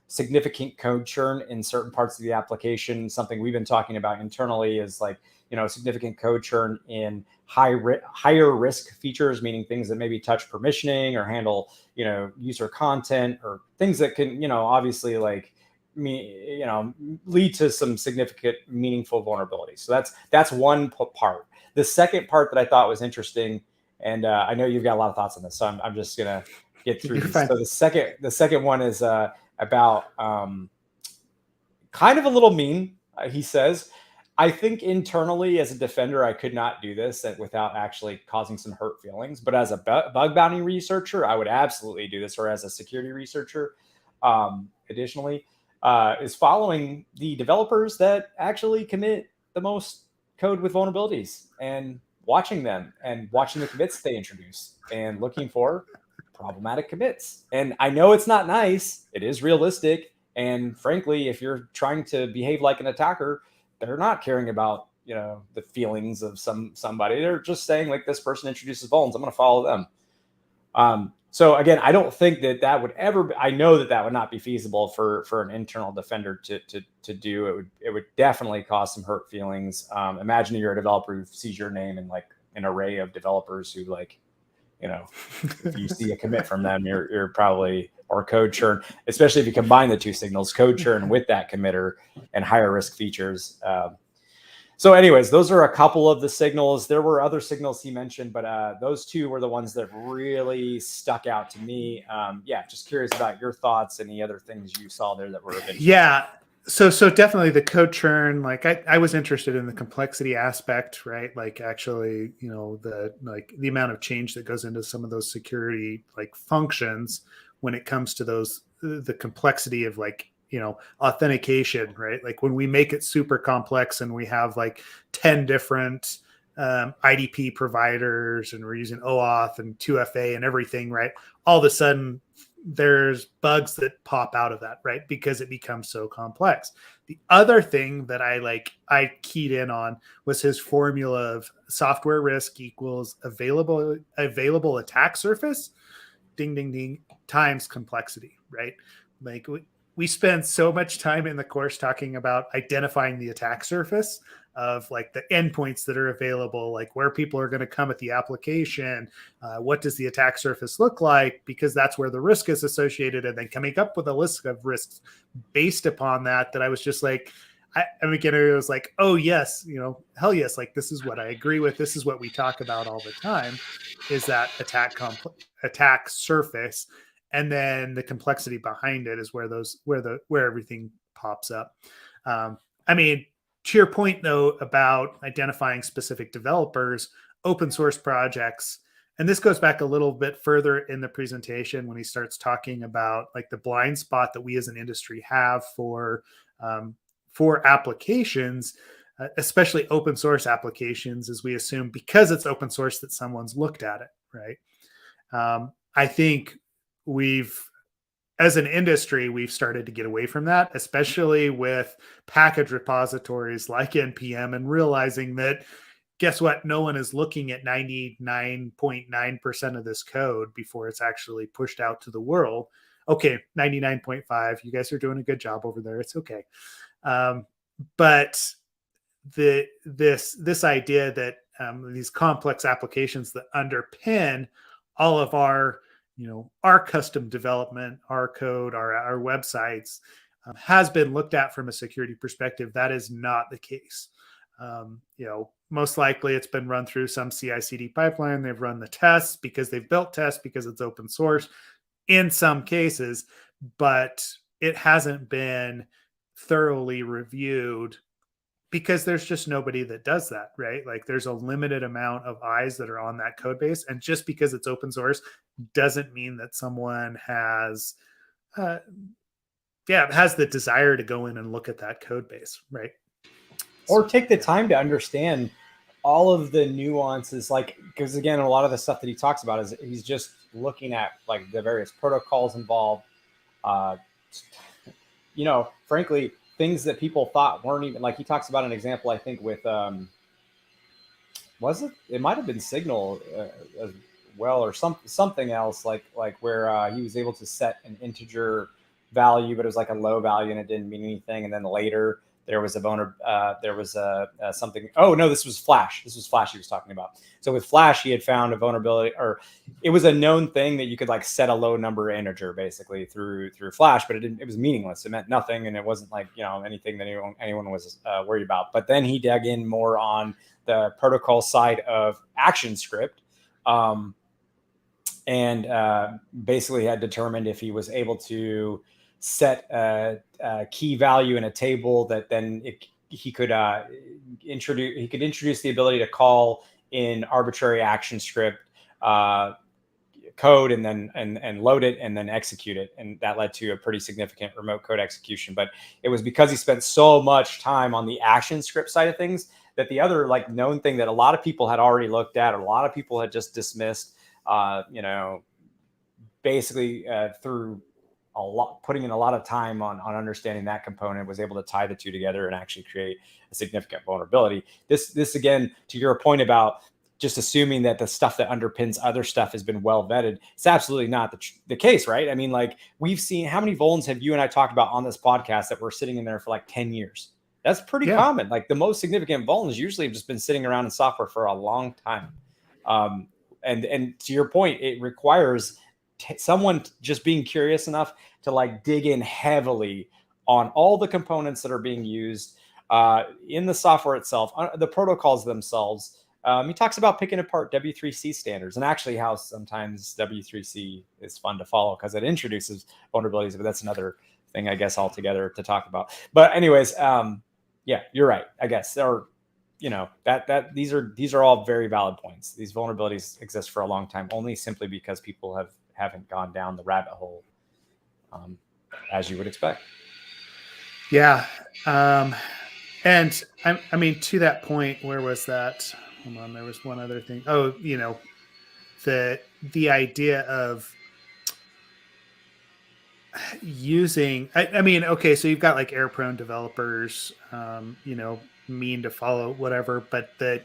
significant code churn in certain parts of the application. Something we've been talking about internally is like significant code churn in higher risk features, meaning things that maybe touch permissioning or handle, user content or things that can, obviously like lead to some significant meaningful vulnerabilities. So that's one part. The second part that I thought was interesting, and I know you've got a lot of thoughts on this, so I'm just gonna get through these. So the second one is about kind of a little mean. He says, I think internally as a defender, I could not do this without actually causing some hurt feelings. But as a bug bounty researcher, I would absolutely do this, or as a security researcher, additionally, is following the developers that actually commit the most code with vulnerabilities and watching them and watching the commits they introduce and looking for problematic commits. And I know it's not nice. It is realistic. And frankly, if you're trying to behave like an attacker, they're not caring about, the feelings of somebody. They're just saying like this person introduces vulns, I'm going to follow them. So again, I don't think that would ever. I know that would not be feasible for an internal defender to do. It would definitely cause some hurt feelings. Imagine you're a developer who sees your name in like an array of developers who like, if you see a commit from them, you're probably, or code churn, especially if you combine the two signals, code churn with that committer and higher risk features. So anyways, those are a couple of the signals. There were other signals he mentioned, but those two were the ones that really stuck out to me. Just curious about your thoughts. Any other things you saw there that were of interest? Yeah. So definitely the code churn, like I was interested in the complexity aspect, right? Like actually, the amount of change that goes into some of those security like functions when it comes to the complexity of like, authentication, right? Like when we make it super complex and we have like 10 different IDP providers and we're using OAuth and 2FA and everything, right? All of a sudden there's bugs that pop out of that, right? Because it becomes so complex. The other thing that I keyed in on was his formula of software risk equals available attack surface, ding, ding, ding, times complexity, right? Like we spend so much time in the course talking about identifying the attack surface of like the endpoints that are available, like where people are going to come at the application, what does the attack surface look like, because that's where the risk is associated, and then coming up with a list of risks based upon that I was just like, again, it was like, oh yes, hell yes, like this is what I agree with. This is what we talk about all the time, is that attack surface, and then the complexity behind it is where everything pops up. I mean, to your point though about identifying specific developers, open source projects, and this goes back a little bit further in the presentation when he starts talking about like the blind spot that we as an industry have for applications, especially open source applications, as we assume because it's open source that someone's looked at it, right? I think as an industry, we've started to get away from that, especially with package repositories like NPM, and realizing that, guess what? No one is looking at 99.9% of this code before it's actually pushed out to the world. Okay, 99.5, you guys are doing a good job over there. It's okay. But this idea that these complex applications that underpin all of our custom development, our code, our websites, has been looked at from a security perspective. That is not the case. Most likely it's been run through some CI/CD pipeline. They've run the tests because they've built tests because it's open source in some cases, but it hasn't been thoroughly reviewed because there's just nobody that does that, right? Like there's a limited amount of eyes that are on that code base. And just because it's open source doesn't mean that someone has the desire to go in and look at that code base, right? Or take the time to understand all of the nuances, like, because again, a lot of the stuff that he talks about is he's just looking at like the various protocols involved. Frankly, things that people thought weren't even, like he talks about an example, I think with, it might've been Signal as well, or something else like where he was able to set an integer value, but it was like a low value and it didn't mean anything. And then later there was something. Oh no, this was Flash. This was Flash he was talking about. So with Flash, he had found a vulnerability, or it was a known thing that you could like set a low number integer basically through Flash, but it was meaningless. It meant nothing, and it wasn't like anything that anyone was worried about. But then he dug in more on the protocol side of ActionScript, and basically had determined if he was able to set a key value in a table that then he could introduce the ability to call in arbitrary ActionScript code and then load it and then execute it, and that led to a pretty significant remote code execution. But it was because he spent so much time on the ActionScript side of things that the other like known thing that a lot of people had already looked at, or a lot of people had just dismissed, basically through putting in a lot of time on understanding that component, was able to tie the two together and actually create a significant vulnerability. This again, to your point about just assuming that the stuff that underpins other stuff has been well vetted, it's absolutely not the case, right? I mean, like, we've seen, how many vulns have you and I talked about on this podcast that were sitting in there for like 10 years? That's pretty common. Like the most significant vulns usually have just been sitting around in software for a long time. And to your point, it requires someone just being curious enough to like dig in heavily on all the components that are being used in the software itself, the protocols themselves. He talks about picking apart W3C standards, and actually how sometimes W3C is fun to follow because it introduces vulnerabilities, but that's another thing, I guess, altogether to talk about. But anyways, yeah, you're right, I guess. Or, these are all very valid points. These vulnerabilities exist for a long time, only simply because people haven't gone down the rabbit hole, as you would expect. Yeah. And I mean, to that point, where was that? Hold on, there was one other thing. Oh, the idea of using, I mean, okay, so you've got like error prone developers, mean to follow, whatever, but that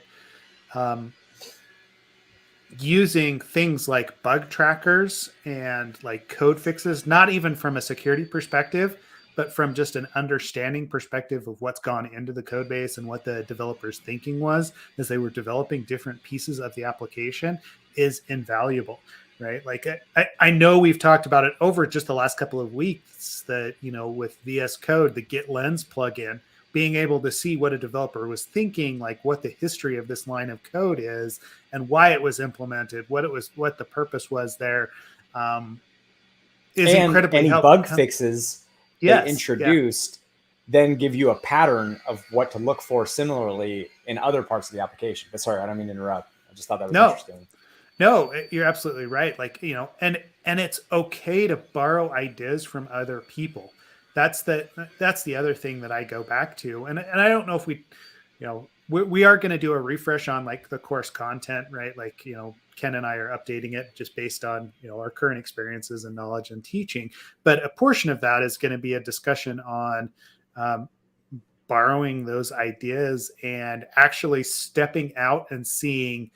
using things like bug trackers and like code fixes, not even from a security perspective, but from just an understanding perspective of what's gone into the code base and what the developers' thinking was as they were developing different pieces of the application, is invaluable, right? Like I know we've talked about it over just the last couple of weeks that, with VS Code, the Git Lens plugin being able to see what a developer was thinking, like what the history of this line of code is and why it was implemented, what the purpose was there, is and incredibly any helpful. bug fixes they Yes. introduced then give you a pattern of what to look for similarly in other parts of the application. But sorry, I don't mean to interrupt. I just thought that was interesting. No, you're absolutely right. Like, and it's okay to borrow ideas from other people. That's the other thing that I go back to. And I don't know if we are going to do a refresh on like the course content, right? Like, Ken and I are updating it just based on, our current experiences and knowledge and teaching. But a portion of that is going to be a discussion on borrowing those ideas and actually stepping out and seeing,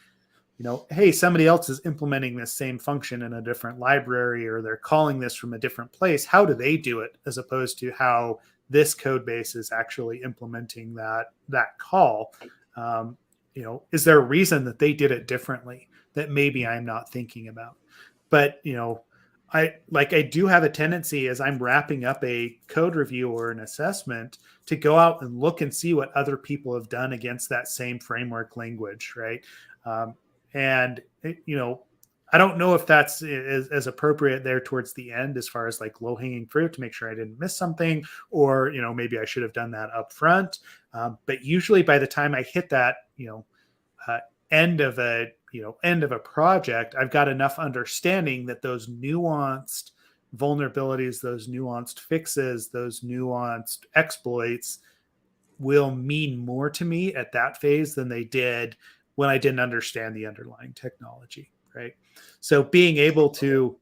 hey, somebody else is implementing this same function in a different library, or they're calling this from a different place. How do they do it, as opposed to how this code base is actually implementing that call? Is there a reason that they did it differently that maybe I'm not thinking about? But I do have a tendency, as I'm wrapping up a code review or an assessment, to go out and look and see what other people have done against that same framework language, right? And I don't know if that's as appropriate there towards the end, as far as like low hanging fruit to make sure I didn't miss something, or maybe I should have done that up front. But usually by the time I hit that end of a project, I've got enough understanding that those nuanced vulnerabilities, those nuanced fixes, those nuanced exploits will mean more to me at that phase than they did when I didn't understand the underlying technology, right? So being able to,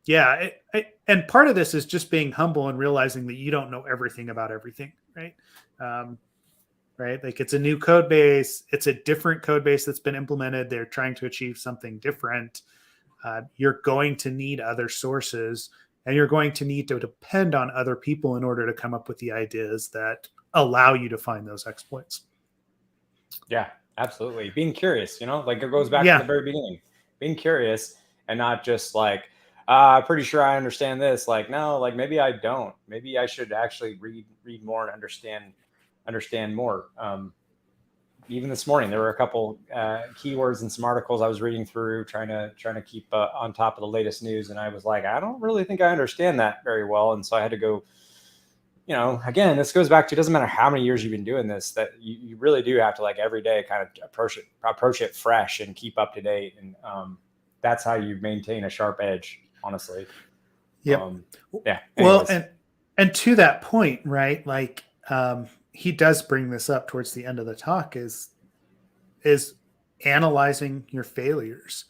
and part of this is just being humble and realizing that you don't know everything about everything, right? Right? Like, it's a new code base. It's a different code base that's been implemented. They're trying to achieve something different. You're going to need other sources, and you're going to need to depend on other people in order to come up with the ideas that allow you to find those exploits. Yeah, absolutely. Being curious, like it goes back to the very beginning. Being curious and not just like, I'm pretty sure I understand this. Like, no, like maybe I don't. Maybe I should actually read more and understand more. Even this morning, there were a couple keywords and some articles I was reading through, trying to keep on top of the latest news. And I was like, I don't really think I understand that very well. And so I had to go, again, this goes back to, it doesn't matter how many years you've been doing this, that you really do have to, like, every day kind of approach it fresh and keep up to date. And that's how you maintain a sharp edge, honestly. Yeah. Yeah. Well, and to that point, right? Like, he does bring this up towards the end of the talk, is analyzing your failures,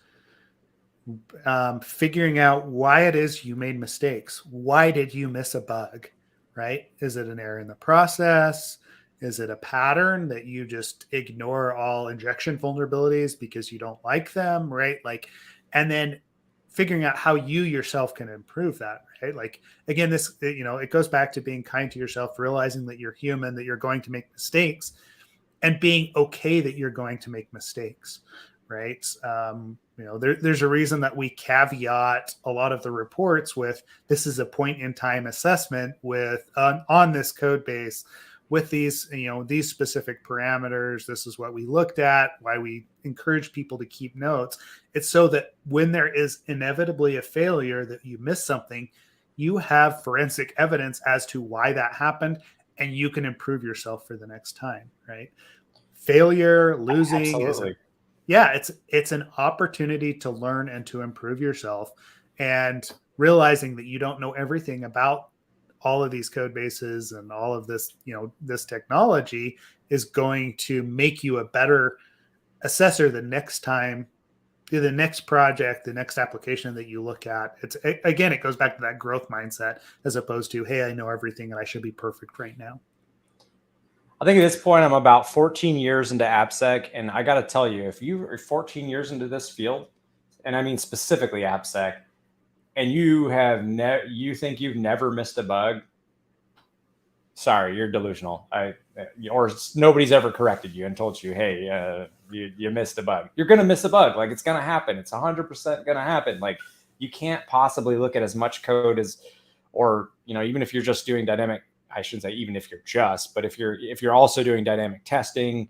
figuring out why it is you made mistakes. Why did you miss a bug, right? Is it an error in the process? Is it a pattern that you just ignore all injection vulnerabilities because you don't like them, right? Like, and then figuring out how you yourself can improve that, right? Like, again, this, it goes back to being kind to yourself, realizing that you're human, that you're going to make mistakes, and being okay that you're going to make mistakes, right? There's a reason that we caveat a lot of the reports with, this is a point in time assessment with on this code base with these, these specific parameters. This is what we looked at, why we encourage people to keep notes. It's so that when there is inevitably a failure, that you miss something, you have forensic evidence as to why that happened, and you can improve yourself for the next time, right? Failure, losing, it's an opportunity to learn and to improve yourself, and realizing that you don't know everything about all of these code bases and all of this, this technology is going to make you a better assessor the next time, the next project, the next application that you look at. Again, it goes back to that growth mindset, as opposed to, hey, I know everything and I should be perfect right now. I think at this point, I'm about 14 years into AppSec. And I got to tell you, if you are 14 years into this field, and I mean specifically AppSec, and you you think you've never missed a bug, sorry, you're delusional. Or nobody's ever corrected you and told you, hey, you missed a bug. You're going to miss a bug. Like, it's going to happen. It's 100% going to happen. Like, you can't possibly look at as much code as, or, even if you're just doing dynamic I shouldn't say even if you're just, but if you're also doing dynamic testing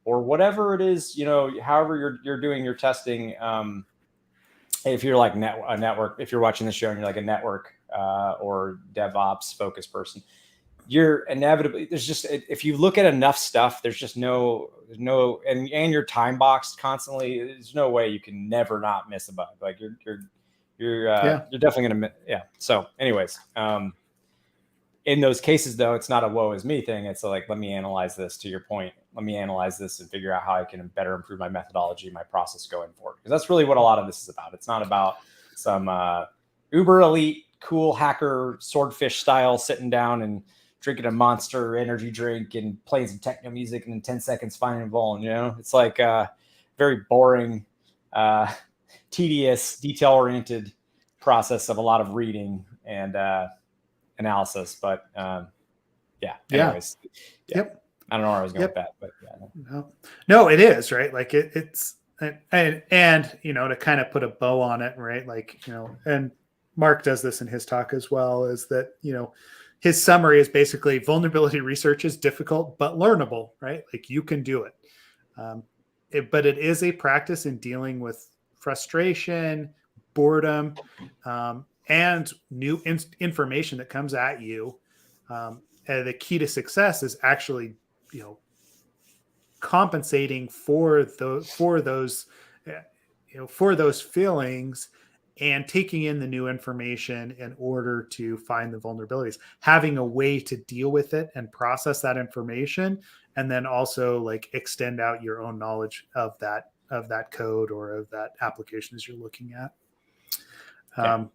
or whatever it is, however you're doing your testing, if you're like a network, if you're watching the show and you're like a network or DevOps focused person, you're inevitably, there's just, if you look at enough stuff, there's just and you're time boxed constantly. There's no way you can never not miss a bug. Like you're definitely going to, yeah. So anyways, in those cases though, it's not a woe is me thing. It's like, let me analyze this, to your point. Let me analyze this and figure out how I can better improve my methodology, my process going forward. Because that's really what a lot of this is about. It's not about some uber elite, cool hacker swordfish style sitting down and drinking a Monster energy drink and playing some techno music and in 10 seconds finding a vuln. It's like very boring, tedious, detail-oriented process of a lot of reading and analysis. But anyways. Yep. I don't know where I was going with that, but yeah. No, it is, right? Like it's and to kind of put a bow on it, right? Like, and Mark does this in his talk as well, is that, his summary is basically vulnerability research is difficult, but learnable, right? Like you can do it. But it is a practice in dealing with frustration, boredom, and new information that comes at you. And the key to success is actually, compensating for those feelings and taking in the new information in order to find the vulnerabilities, having a way to deal with it and process that information, and then also like extend out your own knowledge of that code or of that application as you're looking at.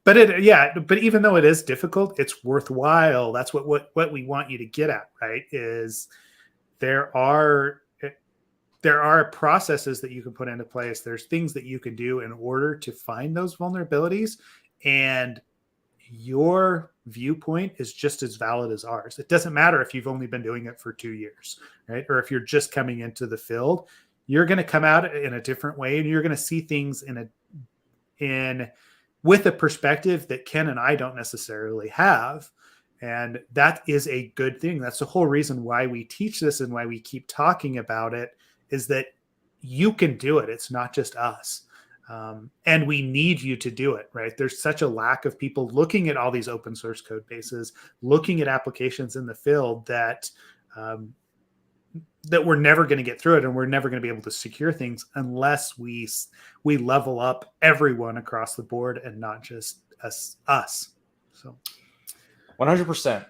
But even though it is difficult, it's worthwhile. That's what we want you to get at, right? Is there are processes that you can put into place. There's things that you can do in order to find those vulnerabilities, and your viewpoint is just as valid as ours. It doesn't matter if you've only been doing it for 2 years, right? Or if you're just coming into the field, you're going to come out in a different way, and you're going to see things with a perspective that Ken and I don't necessarily have. And that is a good thing. That's the whole reason why we teach this and why we keep talking about it, is that you can do it. It's not just us. And we need you to do it, right? There's such a lack of people looking at all these open source code bases, looking at applications in the field that we're never going to get through it, and we're never going to be able to secure things unless we level up everyone across the board and not just us. So 100%.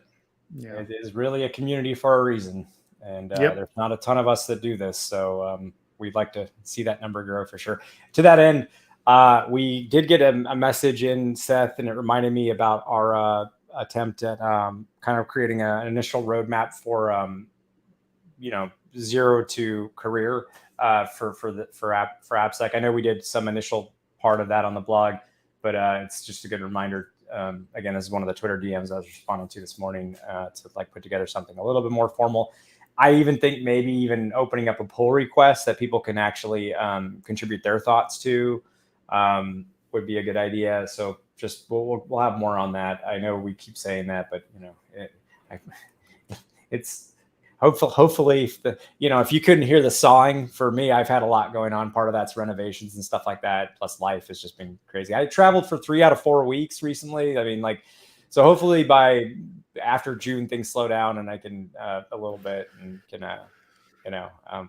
Yeah. It is really a community for a reason. And there's not a ton of us that do this. So we'd like to see that number grow for sure. To that end, we did get a message in, Seth, and it reminded me about our attempt at kind of creating an initial roadmap for, zero to career for AppSec. I know we did some initial part of that on the blog, but it's just a good reminder. Again, this is one of the Twitter DMs I was responding to this morning to like put together something a little bit more formal. I even think maybe even opening up a pull request that people can actually contribute their thoughts to would be a good idea. So just we'll have more on that. I know we keep saying that, but it's hopefully if you couldn't hear the sawing for me, I've had a lot going on. Part of that's renovations and stuff like that. Plus life has just been crazy. I traveled for 3 out of 4 weeks recently. I mean, so hopefully by after June, things slow down and I can a little bit and can,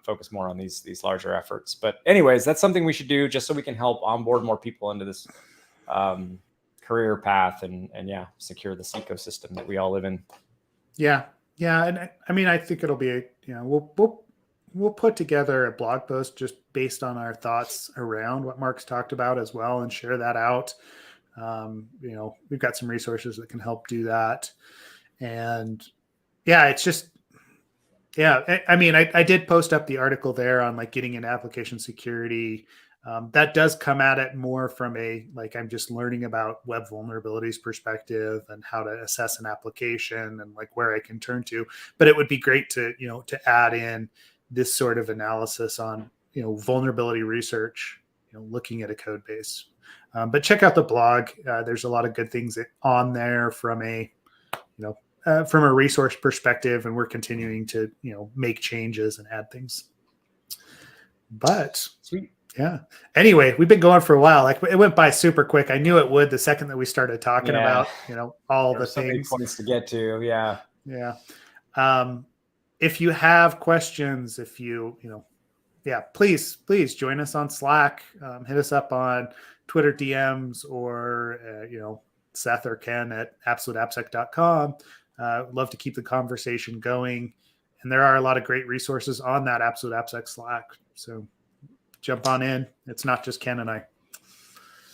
focus more on these larger efforts. But anyways, that's something we should do just so we can help onboard more people into this career path and secure this ecosystem that we all live in. Yeah. Yeah. And I mean, I think it'll be, we'll put together a blog post just based on our thoughts around what Mark's talked about as well and share that out. We've got some resources that can help do that. And it's just, I mean, I did post up the article there on like getting into application security. That does come at it more from I'm just learning about web vulnerabilities perspective and how to assess an application and like where I can turn to. But it would be great to add in this sort of analysis on, vulnerability research, looking at a code base. But check out the blog. There's a lot of good things on there from from a resource perspective, and we're continuing to, make changes and add things. But sweet. Yeah. Anyway, we've been going for a while. Like, it went by super quick. I knew it would the second that we started talking about, all the things. So many points to get to. Yeah. Yeah. If you have questions, please join us on Slack. Hit us up on Twitter DMs or, Seth or Ken at absoluteappsec.com. Love to keep the conversation going. And there are a lot of great resources on that Absolute AppSec Slack. So jump on in. It's not just Ken and I.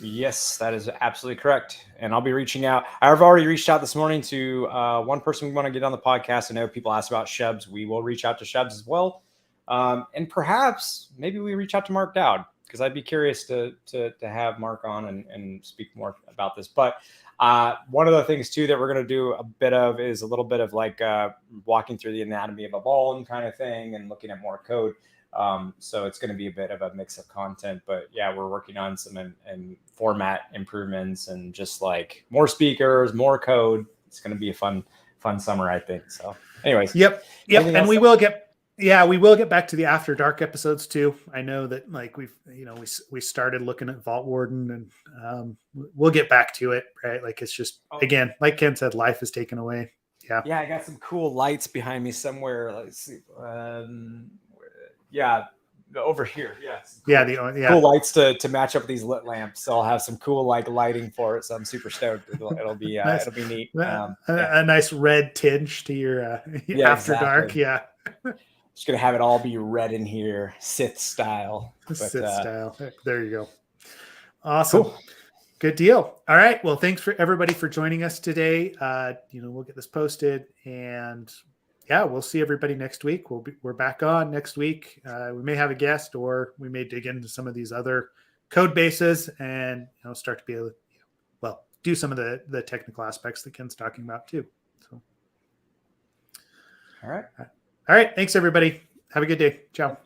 Yes, that is absolutely correct. And I'll be reaching out. I've already reached out this morning to one person we want to get on the podcast. I know people ask about Shubs. We will reach out to Shubs as well. And perhaps maybe we reach out to Mark Dowd, because I'd be curious to have Mark on and speak more about this. But one of the things too that we're going to do a bit of is a little bit of like walking through the anatomy of a ball kind of thing and looking at more code. So it's going to be a bit of a mix of content, but yeah, we're working on some and format improvements and just like more speakers, more code. It's going to be a fun summer, I think. So anyways. Yep. And we will get back to the After Dark episodes too. I know that like we started looking at Vault Warden, and we'll get back to it, right? Like, it's just, again, like Ken said, life is taken away. Yeah. Yeah. I got some cool lights behind me somewhere. Let's see. Yeah, over here. Cool, cool lights to match up with these lit lamps. So I'll have some cool lighting for it. So I'm super stoked. It'll be nice. It'll be neat. A nice red tinge to your After Dark. Yeah. Just gonna have it all be red in here, Sith style. Style. There you go. Awesome. Cool. Good deal. All right. Well, thanks for everybody for joining us today. We'll get this posted, and yeah, we'll see everybody next week. We're back on next week. We may have a guest, or we may dig into some of these other code bases and start to be able to, do some of the technical aspects that Ken's talking about too. So, all right. Thanks everybody. Have a good day. Ciao.